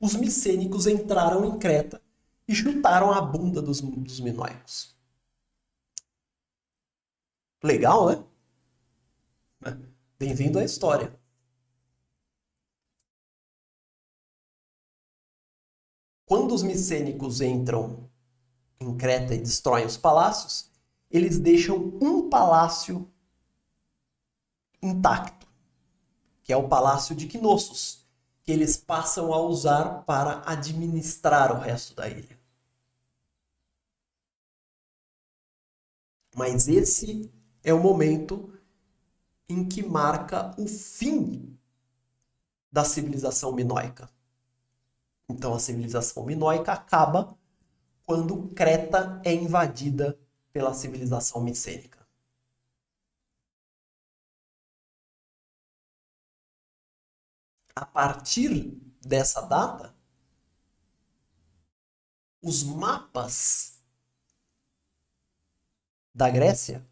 os micênicos entraram em Creta e chutaram a bunda dos minoicos. Legal, né? Bem-vindo à história. Quando os micênicos entram em Creta e destroem os palácios, eles deixam um palácio intacto, que é o Palácio de Knossos, que eles passam a usar para administrar o resto da ilha. Mas esse é o momento em que marca o fim da civilização minoica. Então a civilização minoica acaba quando Creta é invadida pela civilização micênica. A partir dessa data, os mapas da Grécia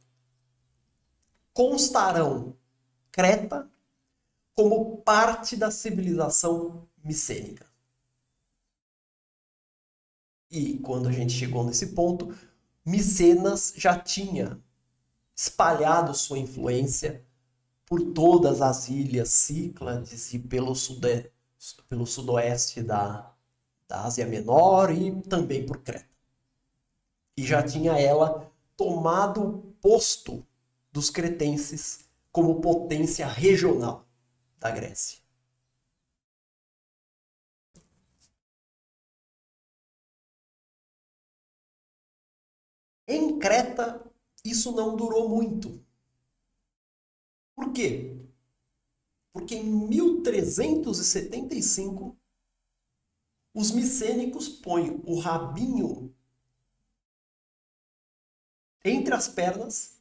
constarão Creta como parte da civilização micênica. E quando a gente chegou nesse ponto, Micenas já tinha espalhado sua influência por todas as ilhas Cíclades e pelo sudoeste da Ásia Menor e também por Creta. E já tinha ela tomado o posto dos cretenses como potência regional da Grécia. Em Creta, isso não durou muito. Por quê? Porque em 1375, os micênicos põem o rabinho entre as pernas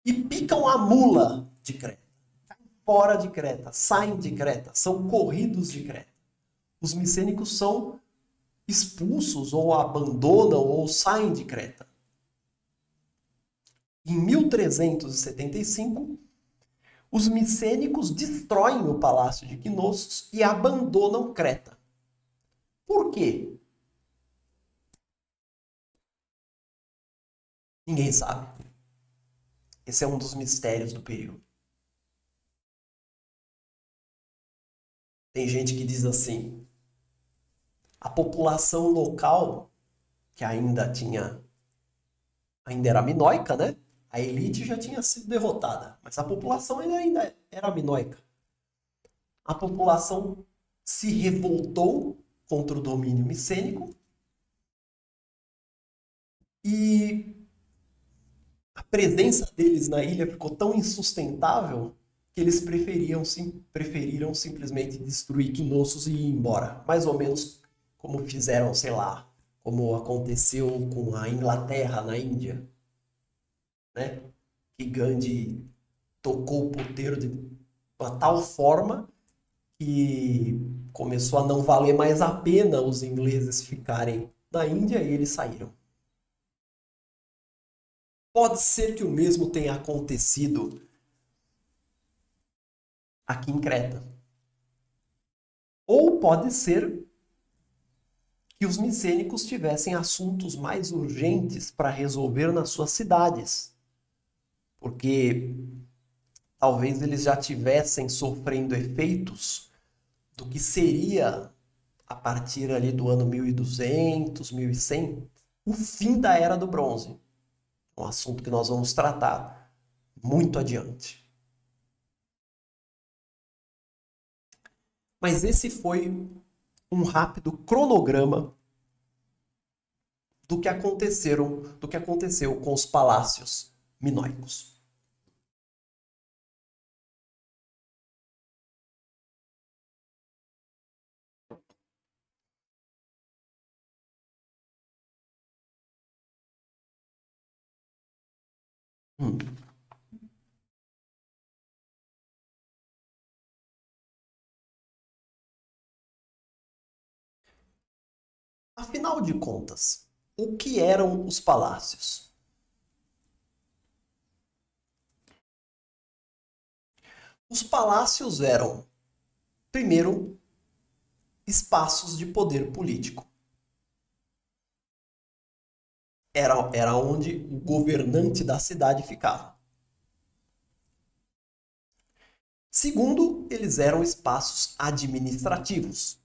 e picam a mula de Creta. Caem fora de Creta, saem de Creta, são corridos de Creta. Os micênicos são expulsos ou abandonam ou saem de Creta. Em 1375, os micênicos destroem o palácio de Knossos e abandonam Creta. Por quê? Ninguém sabe. Esse é um dos mistérios do período. Tem gente que diz assim, a população local, que ainda era minoica, né? A elite já tinha sido derrotada, mas a população ainda era minoica. A população se revoltou contra o domínio micênico e a presença deles na ilha ficou tão insustentável que eles preferiram simplesmente destruir Knossos e ir embora. Mais ou menos como fizeram, sei lá, como aconteceu com a Inglaterra na Índia, né? Que Gandhi tocou o poder de uma tal forma que começou a não valer mais a pena os ingleses ficarem na Índia e eles saíram. Pode ser que o mesmo tenha acontecido aqui em Creta. Ou pode ser que os micênicos tivessem assuntos mais urgentes para resolver nas suas cidades. Porque talvez eles já tivessem sofrendo efeitos do que seria, a partir ali do ano 1200, 1100, o fim da Era do Bronze. Um assunto que nós vamos tratar muito adiante. Mas esse foi um rápido cronograma do que aconteceu com os palácios minoicos. Afinal de contas, o que eram os palácios? Os palácios eram, primeiro, espaços de poder político. Era onde o governante da cidade ficava. Segundo, eles eram espaços administrativos,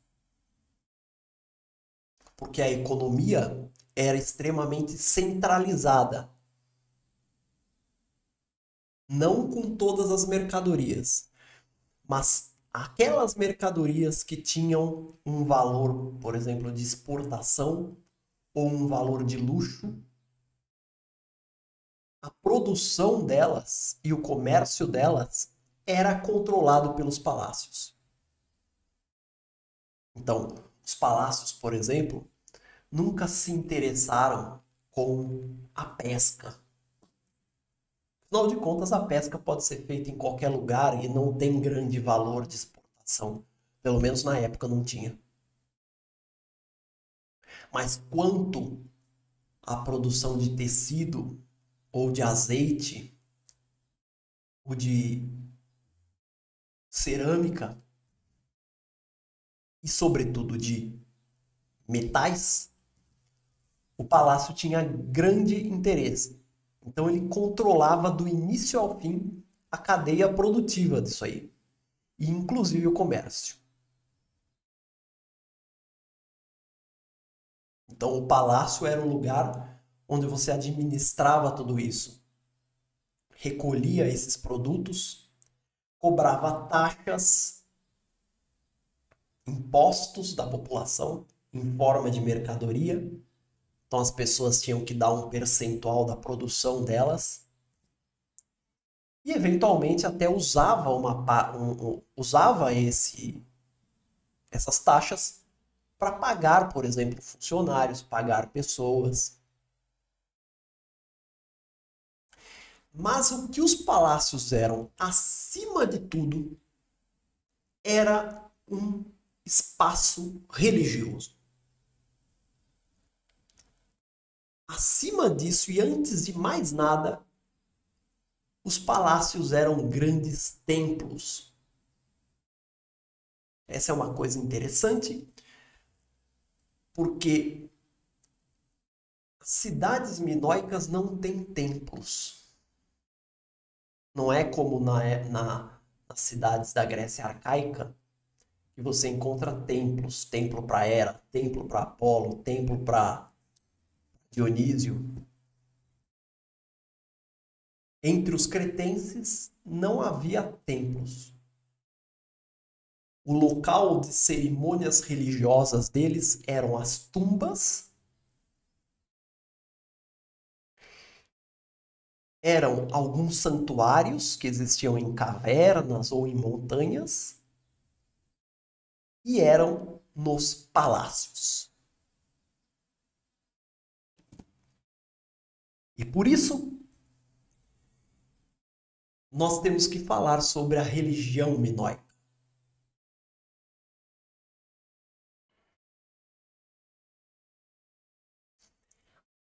porque a economia era extremamente centralizada. Não com todas as mercadorias, mas aquelas mercadorias que tinham um valor, por exemplo, de exportação ou um valor de luxo, a produção delas e o comércio delas era controlado pelos palácios. Então, os palácios, por exemplo, nunca se interessaram com a pesca. Afinal de contas, a pesca pode ser feita em qualquer lugar e não tem grande valor de exportação. Pelo menos na época não tinha. Mas quanto à produção de tecido, ou de azeite, ou de cerâmica, e sobretudo de metais, o palácio tinha grande interesse. Então ele controlava do início ao fim a cadeia produtiva disso aí, e inclusive o comércio. Então o palácio era um lugar onde você administrava tudo isso, recolhia esses produtos, cobrava taxas, impostos da população em forma de mercadoria. Então as pessoas tinham que dar um percentual da produção delas. E eventualmente até usava essas taxas para pagar, por exemplo, funcionários, pagar pessoas. Mas o que os palácios eram, acima de tudo, era um espaço religioso. Acima disso, e antes de mais nada, os palácios eram grandes templos. Essa é uma coisa interessante, porque cidades minoicas não têm templos. Não é como nas cidades da Grécia arcaica, que você encontra templos. Templo para Hera, templo para Apolo, templo para Dionísio. Entre os cretenses não havia templos. O local de cerimônias religiosas deles eram as tumbas, eram alguns santuários que existiam em cavernas ou em montanhas, e eram nos palácios. E por isso, nós temos que falar sobre a religião minoica.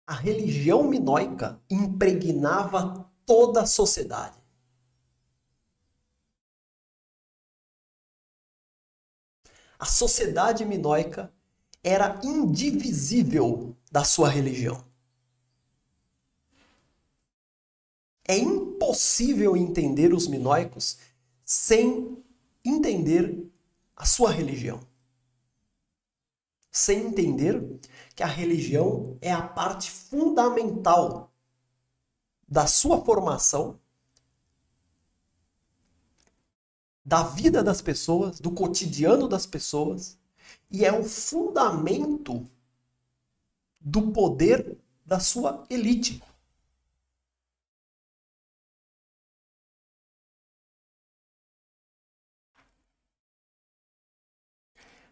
A religião minoica impregnava toda a sociedade. A sociedade minoica era indivisível da sua religião. É impossível entender os minoicos sem entender a sua religião. Sem entender que a religião é a parte fundamental da sua formação, da vida das pessoas, do cotidiano das pessoas, e é o fundamento do poder da sua elite.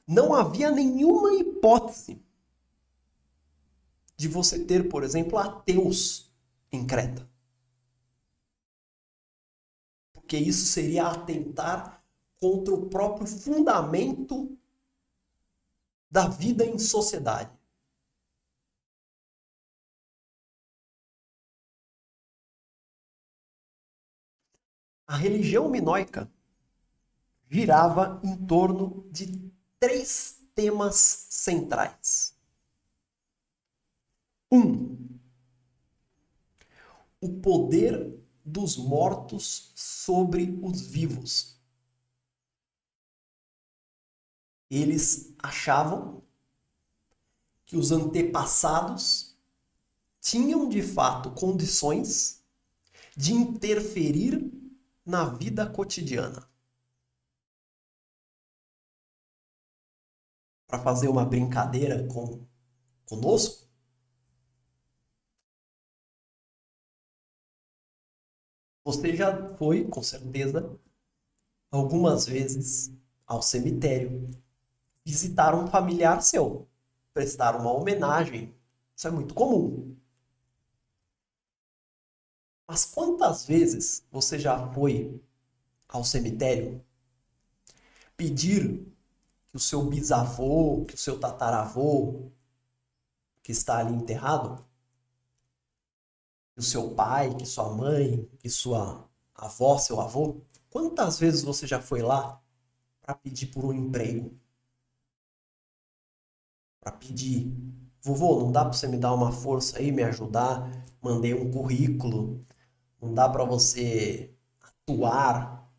Não havia nenhuma hipótese de você ter, por exemplo, ateus em Creta. Porque isso seria atentar contra o próprio fundamento da vida em sociedade. A religião minoica girava em torno de 3 temas centrais. 1. O poder dos mortos sobre os vivos. Eles achavam que os antepassados tinham de fato condições de interferir na vida cotidiana. Para fazer uma brincadeira conosco, você já foi, com certeza, algumas vezes ao cemitério visitar um familiar seu, prestar uma homenagem. Isso é muito comum. Mas quantas vezes você já foi ao cemitério pedir que o seu bisavô, que o seu tataravô, que está ali enterrado, que o seu pai, que sua mãe, que sua avó, seu avô, quantas vezes você já foi lá para pedir por um emprego? Para pedir, vovô, não dá para você me dar uma força aí, me ajudar? Mandei um currículo, não dá para você atuar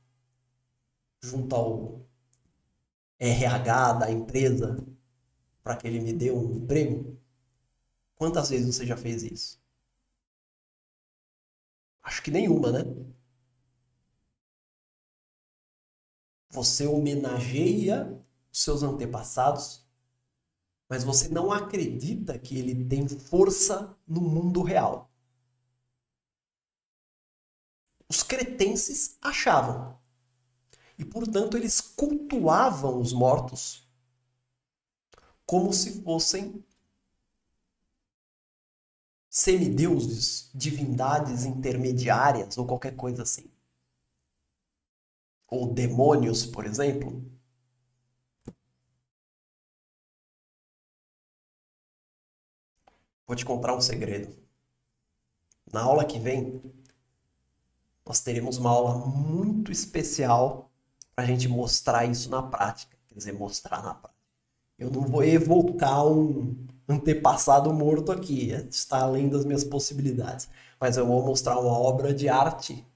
junto ao RH da empresa para que ele me dê um emprego? Quantas vezes você já fez isso? Acho que nenhuma, né? Você homenageia os seus antepassados, mas você não acredita que ele tem força no mundo real. Os cretenses achavam. E, portanto, eles cultuavam os mortos como se fossem semideuses, divindades intermediárias ou qualquer coisa assim. Ou demônios, por exemplo. Vou te contar um segredo. Na aula que vem, nós teremos uma aula muito especial para a gente mostrar isso na prática. Quer dizer, mostrar na prática. Eu não vou evocar um antepassado morto aqui, está além das minhas possibilidades. Mas eu vou mostrar uma obra de arte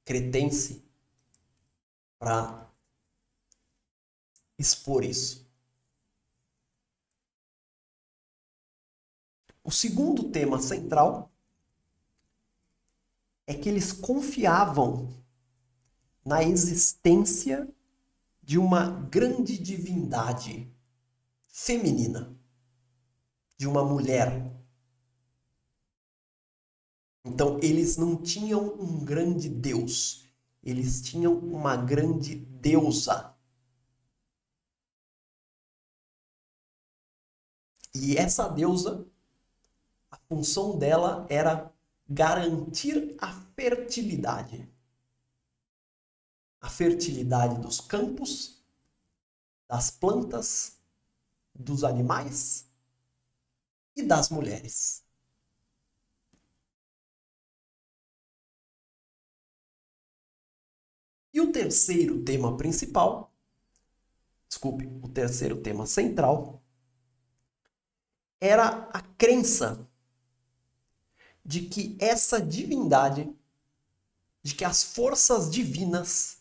cretense para expor isso. O segundo tema central é que eles confiavam na existência de uma grande divindade feminina, de uma mulher. Então, eles não tinham um grande deus, eles tinham uma grande deusa. E essa deusa, a função dela era garantir a fertilidade. A fertilidade dos campos, das plantas, dos animais e das mulheres. E o terceiro tema principal, o terceiro tema central, era a crença de que essa divindade, de que as forças divinas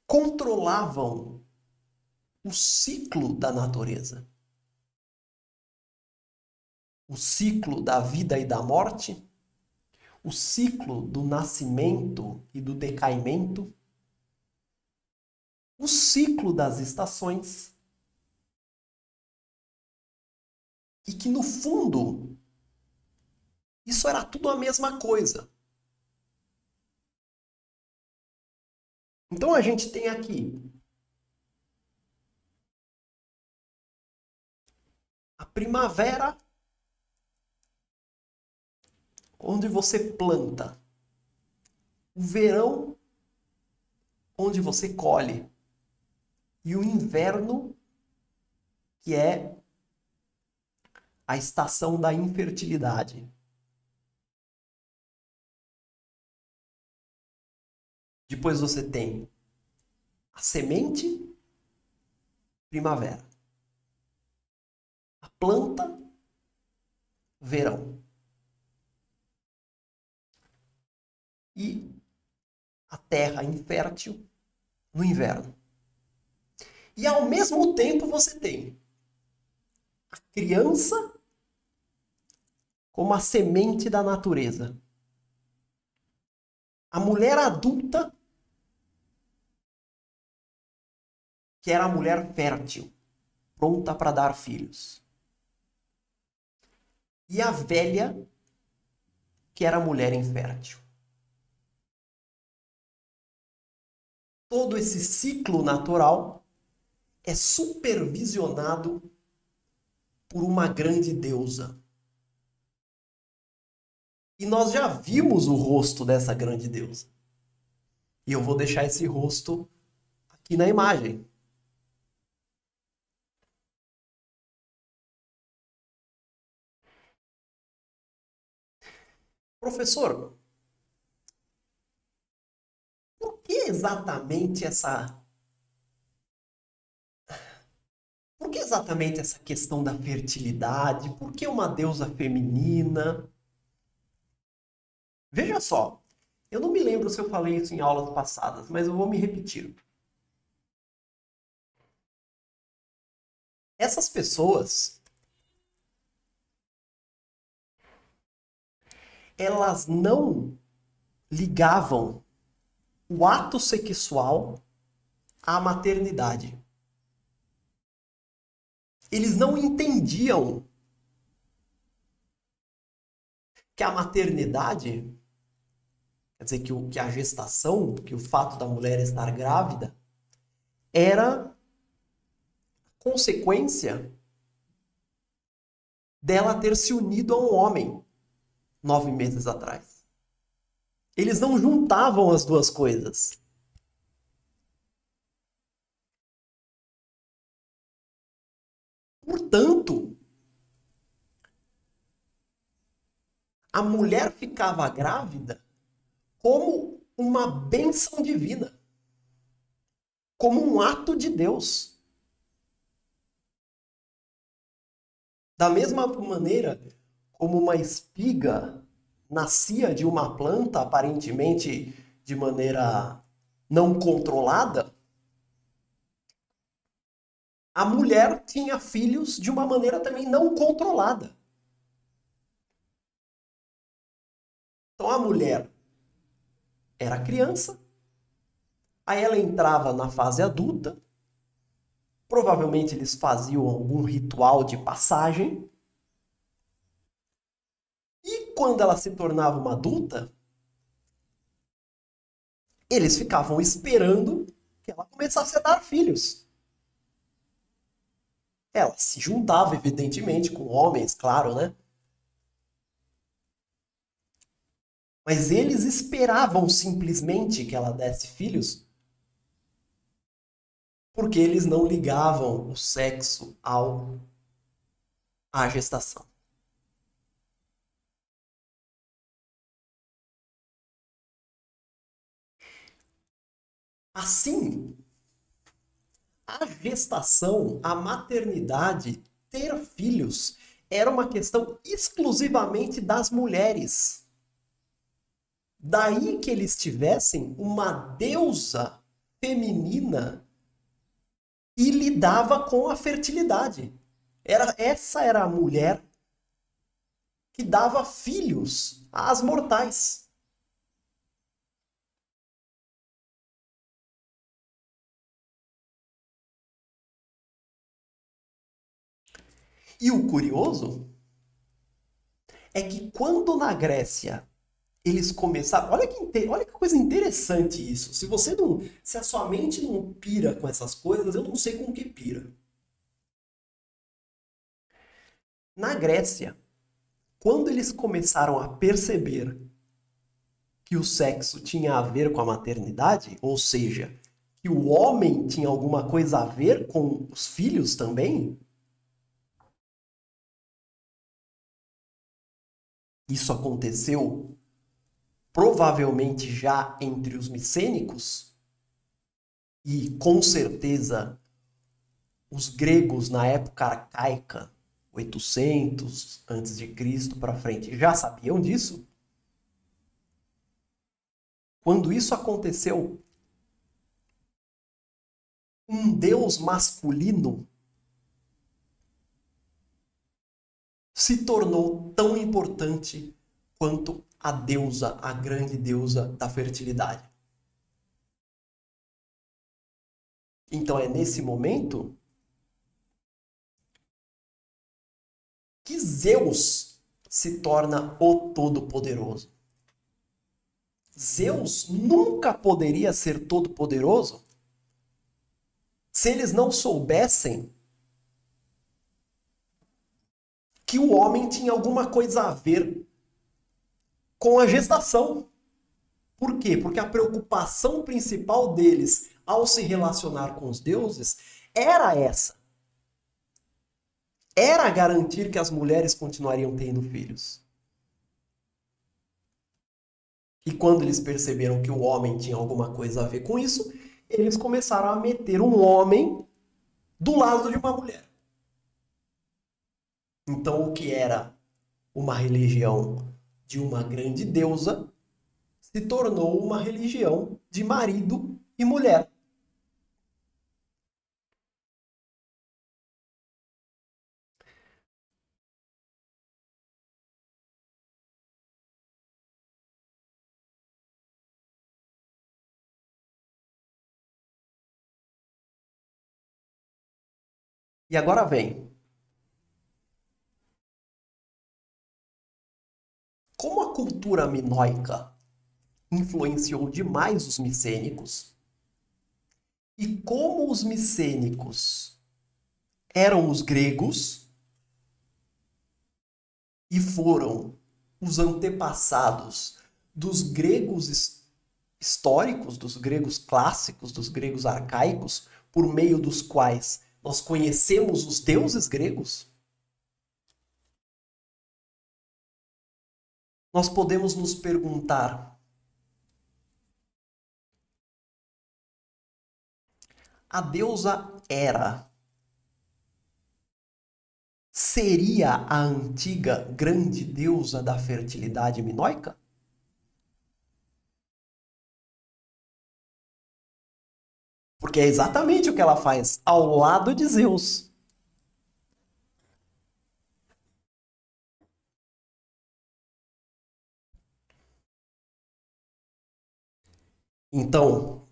controlavam o ciclo da natureza. O ciclo da vida e da morte, o ciclo do nascimento e do decaimento, o ciclo das estações, e que no fundo isso era tudo a mesma coisa. Então a gente tem aqui a primavera, onde você planta, o verão, onde você colhe, e o inverno, que é a estação da infertilidade. Depois você tem a semente, primavera. A planta, verão. E a terra infértil no inverno. E ao mesmo tempo você tem a criança como a semente da natureza. A mulher adulta, que era a mulher fértil, pronta para dar filhos. E a velha, que era a mulher infértil. Todo esse ciclo natural é supervisionado por uma grande deusa. E nós já vimos o rosto dessa grande deusa. E eu vou deixar esse rosto aqui na imagem. Professor, por que exatamente essa questão da fertilidade? Por que uma deusa feminina? Veja só, eu não me lembro se eu falei isso em aulas passadas, mas eu vou me repetir. Essas pessoas, elas não ligavam o ato sexual à maternidade. Eles não entendiam que a maternidade, quer dizer, que a gestação, que o fato da mulher estar grávida, era consequência dela ter se unido a um homem 9 meses atrás. Eles não juntavam as duas coisas. Portanto, a mulher ficava grávida como uma bênção divina, como um ato de Deus. Da mesma maneira como uma espiga nascia de uma planta, aparentemente de maneira não controlada, a mulher tinha filhos de uma maneira também não controlada. Então a mulher era criança, aí ela entrava na fase adulta, provavelmente eles faziam algum ritual de passagem, e quando ela se tornava uma adulta, eles ficavam esperando que ela começasse a dar filhos. Ela se juntava, evidentemente, com homens, claro, né? Mas eles esperavam simplesmente que ela desse filhos porque eles não ligavam o sexo à gestação. Assim, a gestação, a maternidade, ter filhos, era uma questão exclusivamente das mulheres. Daí que eles tivessem uma deusa feminina e lidava com a fertilidade. Essa era a mulher que dava filhos às mortais. E o curioso é que quando na Grécia eles começaram. Olha que coisa interessante isso. Se a sua mente não pira com essas coisas, eu não sei com que pira. Na Grécia, quando eles começaram a perceber que o sexo tinha a ver com a maternidade, ou seja, que o homem tinha alguma coisa a ver com os filhos também, isso aconteceu provavelmente já entre os micênicos, e com certeza os gregos na época arcaica, 800 antes de Cristo para frente, já sabiam disso. Quando isso aconteceu, um deus masculino se tornou tão importante quanto a deusa, a grande deusa da fertilidade. Então é nesse momento que Zeus se torna o Todo-Poderoso. Zeus nunca poderia ser todo-poderoso se eles não soubessem que o homem tinha alguma coisa a ver com a gestação. Por quê? Porque a preocupação principal deles ao se relacionar com os deuses era essa. Era garantir que as mulheres continuariam tendo filhos. E quando eles perceberam que o homem tinha alguma coisa a ver com isso, eles começaram a meter um homem do lado de uma mulher. Então, o que era uma religião de uma grande deusa se tornou uma religião de marido e mulher. E agora vem. Como a cultura minoica influenciou demais os micênicos, e como os micênicos eram os gregos e foram os antepassados dos gregos históricos, dos gregos clássicos, dos gregos arcaicos, por meio dos quais nós conhecemos os deuses gregos? Nós podemos nos perguntar: a deusa Hera seria a antiga grande deusa da fertilidade minoica? Porque é exatamente o que ela faz ao lado de Zeus. Então,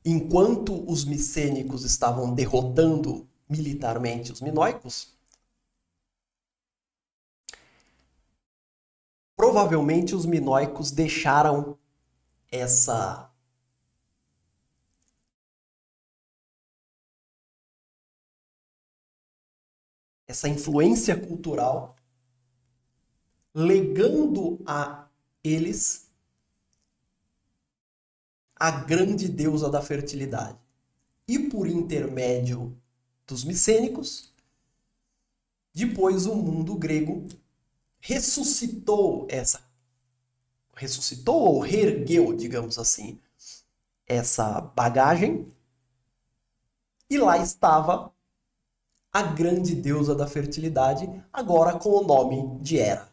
enquanto os micênicos estavam derrotando militarmente os minoicos, provavelmente os minoicos deixaram essa influência cultural, legando a eles a grande deusa da fertilidade. E por intermédio dos micênicos, depois o mundo grego ressuscitou ou reergueu, digamos assim, essa bagagem, e lá estava a grande deusa da fertilidade, agora com o nome de Hera.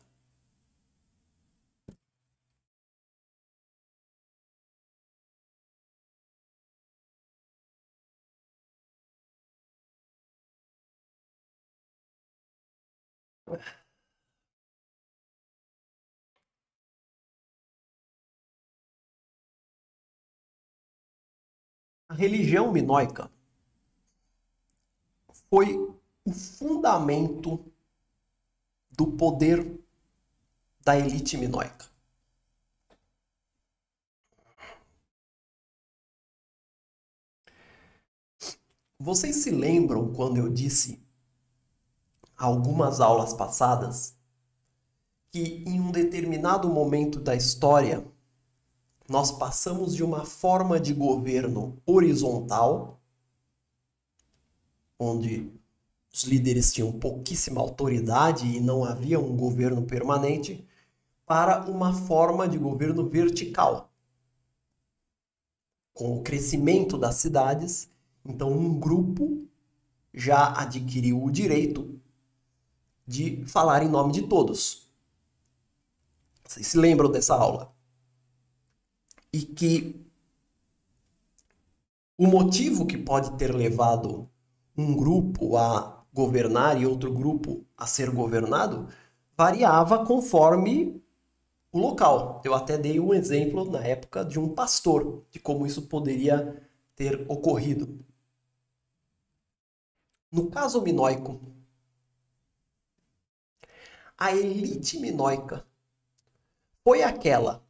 A religião minoica foi o fundamento do poder da elite minoica. Vocês se lembram quando eu disse algumas aulas passadas que em um determinado momento da história nós passamos de uma forma de governo horizontal, onde os líderes tinham pouquíssima autoridade e não havia um governo permanente, para uma forma de governo vertical. Com o crescimento das cidades, então um grupo já adquiriu o direito de falar em nome de todos. Vocês se lembram dessa aula? E que o motivo que pode ter levado um grupo a governar e outro grupo a ser governado variava conforme o local. Eu até dei um exemplo na época de um pastor, de como isso poderia ter ocorrido. No caso minoico, a elite minoica foi aquela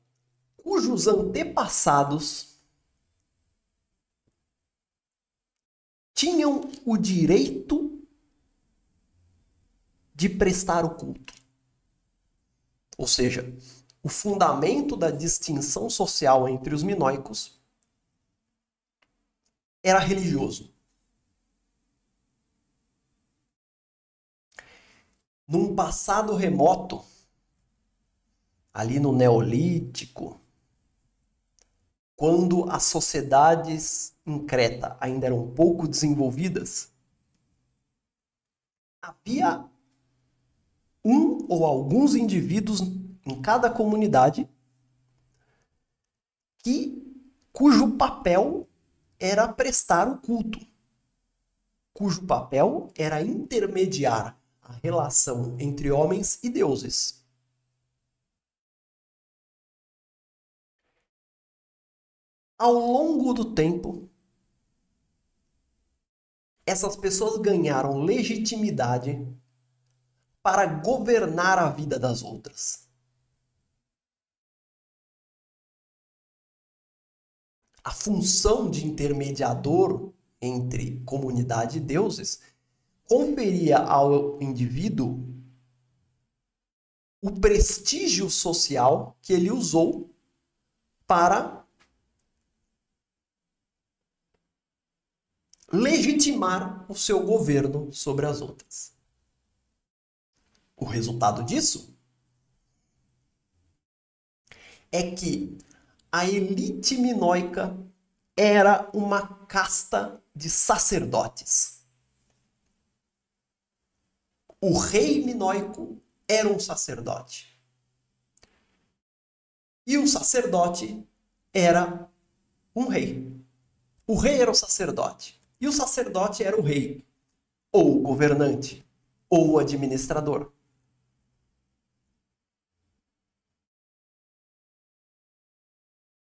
cujos antepassados tinham o direito de prestar o culto. Ou seja, o fundamento da distinção social entre os minoicos era religioso. Num passado remoto, ali no Neolítico, quando as sociedades em Creta ainda eram pouco desenvolvidas, havia um ou alguns indivíduos em cada comunidade cujo papel era prestar o culto, cujo papel era intermediar a relação entre homens e deuses. Ao longo do tempo, essas pessoas ganharam legitimidade para governar a vida das outras. A função de intermediador entre comunidade e deuses, conferia ao indivíduo o prestígio social que ele usou para legitimar o seu governo sobre as outras. O resultado disso é que a elite minoica era uma casta de sacerdotes. O rei minoico era um sacerdote. E o sacerdote era um rei. O rei era o sacerdote. E o sacerdote era o rei, ou o governante, ou o administrador.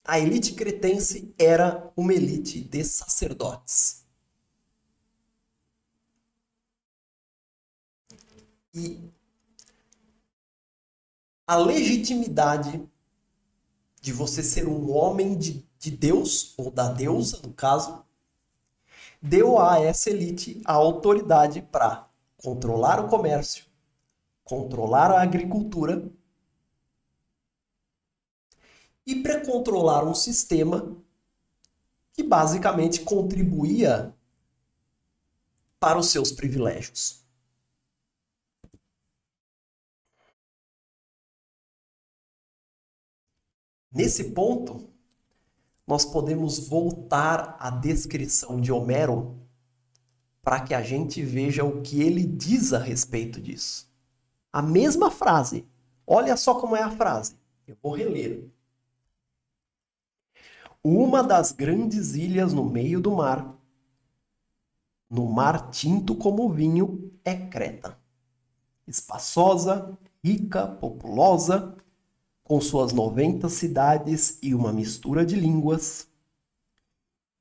A elite cretense era uma elite de sacerdotes. E a legitimidade de você ser um homem de Deus, ou da deusa, no caso, deu a essa elite a autoridade para controlar o comércio, controlar a agricultura e para controlar um sistema que basicamente contribuía para os seus privilégios. Nesse ponto, nós podemos voltar à descrição de Homero para que a gente veja o que ele diz a respeito disso. A mesma frase. Olha só como é a frase. Eu vou reler. Uma das grandes ilhas no meio do mar, no mar tinto como vinho, é Creta. Espaçosa, rica, populosa, com suas 90 cidades e uma mistura de línguas.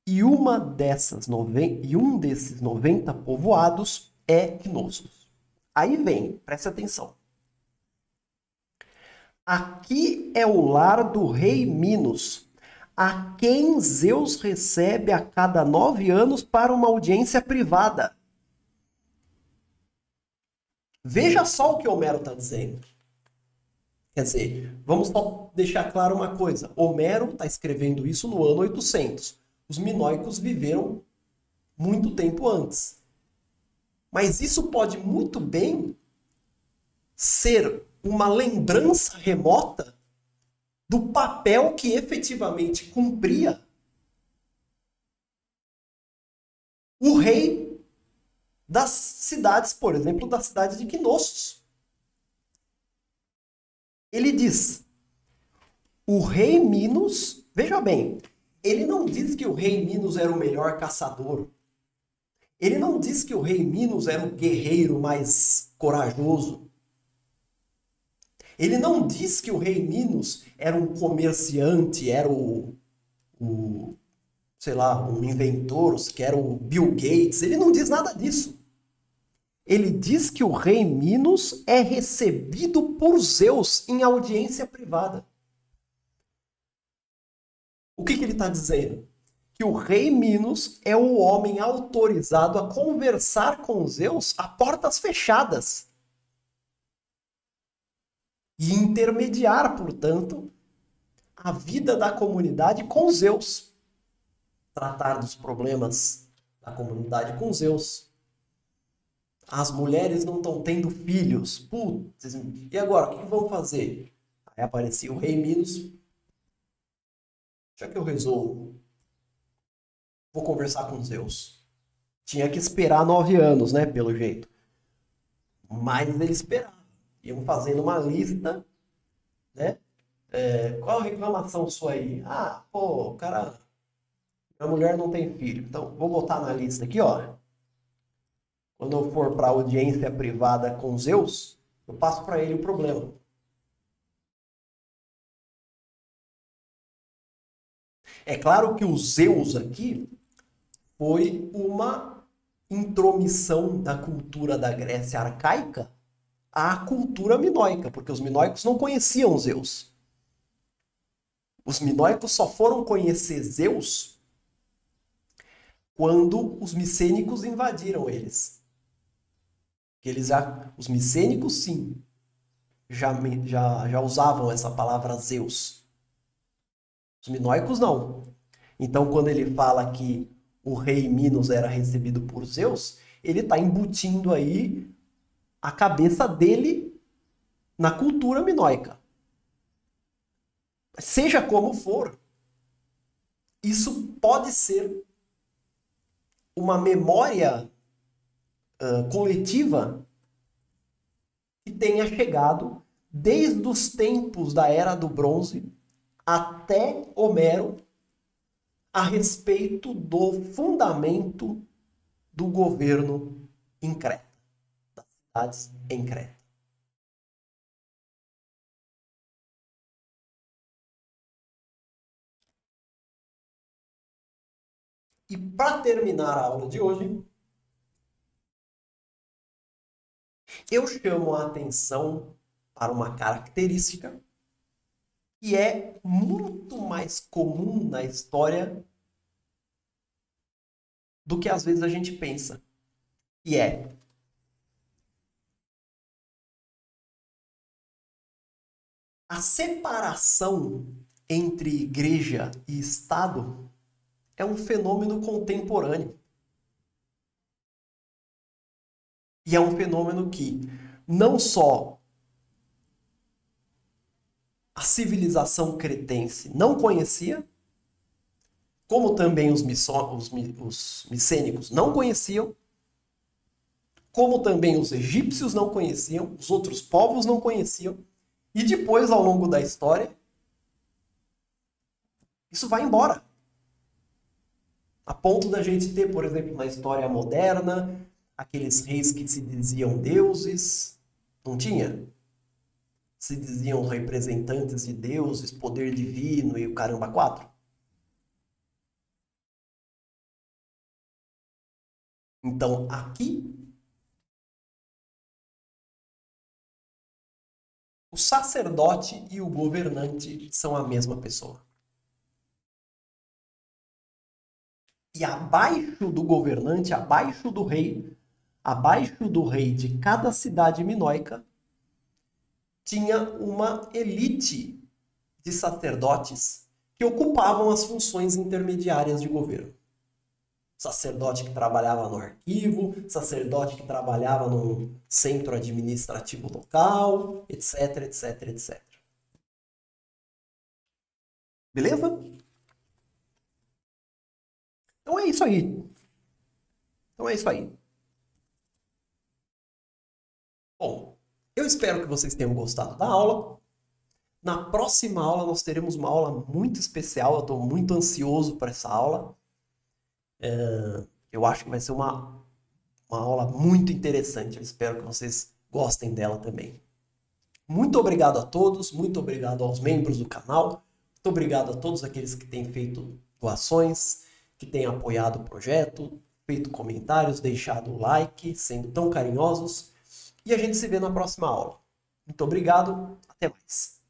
E um desses 90 povoados é Knossos. Aí vem, preste atenção. Aqui é o lar do rei Minos, a quem Zeus recebe a cada 9 anos para uma audiência privada. Veja só o que Homero está dizendo. Quer dizer, vamos só deixar claro uma coisa. Homero está escrevendo isso no ano 800. Os minoicos viveram muito tempo antes. Mas isso pode muito bem ser uma lembrança remota do papel que efetivamente cumpria o rei das cidades, por exemplo, da cidade de Knossos. Ele diz, o rei Minos, veja bem, ele não diz que o rei Minos era o melhor caçador. Ele não diz que o rei Minos era o guerreiro mais corajoso. Ele não diz que o rei Minos era um comerciante, era sei lá, um inventor, que era o Bill Gates. Ele não diz nada disso. Ele diz que o rei Minos é recebido por Zeus em audiência privada. O que ele está dizendo? Que o rei Minos é o homem autorizado a conversar com Zeus a portas fechadas. E intermediar, portanto, a vida da comunidade com Zeus. Tratar dos problemas da comunidade com Zeus. As mulheres não estão tendo filhos. Putz, e agora? O que vão fazer? Aí aparecia o rei Minos. Já que eu resolvo, vou conversar com Zeus. Tinha que esperar 9 anos, né? Pelo jeito. Mas ele esperava. Iam fazendo uma lista, né? Qual a reclamação sua aí? Ah, pô, cara, a mulher não tem filho. Então, vou botar na lista aqui, ó. Quando eu for para audiência privada com Zeus, eu passo para ele o problema. É claro que o Zeus aqui foi uma intromissão da cultura da Grécia arcaica à cultura minoica, porque os minoicos não conheciam Zeus. Os minoicos só foram conhecer Zeus quando os micênicos invadiram eles. Os micênicos, sim, já usavam essa palavra Zeus. Os minoicos, não. Então, quando ele fala que o rei Minos era recebido por Zeus, ele está embutindo aí a cabeça dele na cultura minoica. Seja como for, isso pode ser uma memória coletiva que tenha chegado desde os tempos da Era do Bronze até Homero a respeito do fundamento do governo em Creta, das cidades em Creta. E para terminar a aula de hoje, eu chamo a atenção para uma característica que é muito mais comum na história do que às vezes a gente pensa. E é a separação entre igreja e Estado é um fenômeno contemporâneo. E é um fenômeno que não só a civilização cretense não conhecia, como também os micênicos não conheciam, como também os egípcios não conheciam, os outros povos não conheciam, e depois, ao longo da história, isso vai embora. A ponto da gente ter, por exemplo, na história moderna, aqueles reis que se diziam deuses, não tinha? Se diziam representantes de deuses, poder divino e o caramba quatro. Então, aqui, o sacerdote e o governante são a mesma pessoa. E abaixo do governante, abaixo do rei de cada cidade minoica, tinha uma elite de sacerdotes que ocupavam as funções intermediárias de governo. Sacerdote que trabalhava no arquivo, sacerdote que trabalhava num centro administrativo local, etc, etc, etc. Beleza? Então é isso aí. Bom, eu espero que vocês tenham gostado da aula. Na próxima aula nós teremos uma aula muito especial. Eu estou muito ansioso para essa aula. Eu acho que vai ser uma aula muito interessante. Eu espero que vocês gostem dela também. Muito obrigado a todos, muito obrigado aos membros do canal, muito obrigado a todos aqueles que têm feito doações, que têm apoiado o projeto, feito comentários, deixado o like, sendo tão carinhosos. E a gente se vê na próxima aula. Muito obrigado, até mais.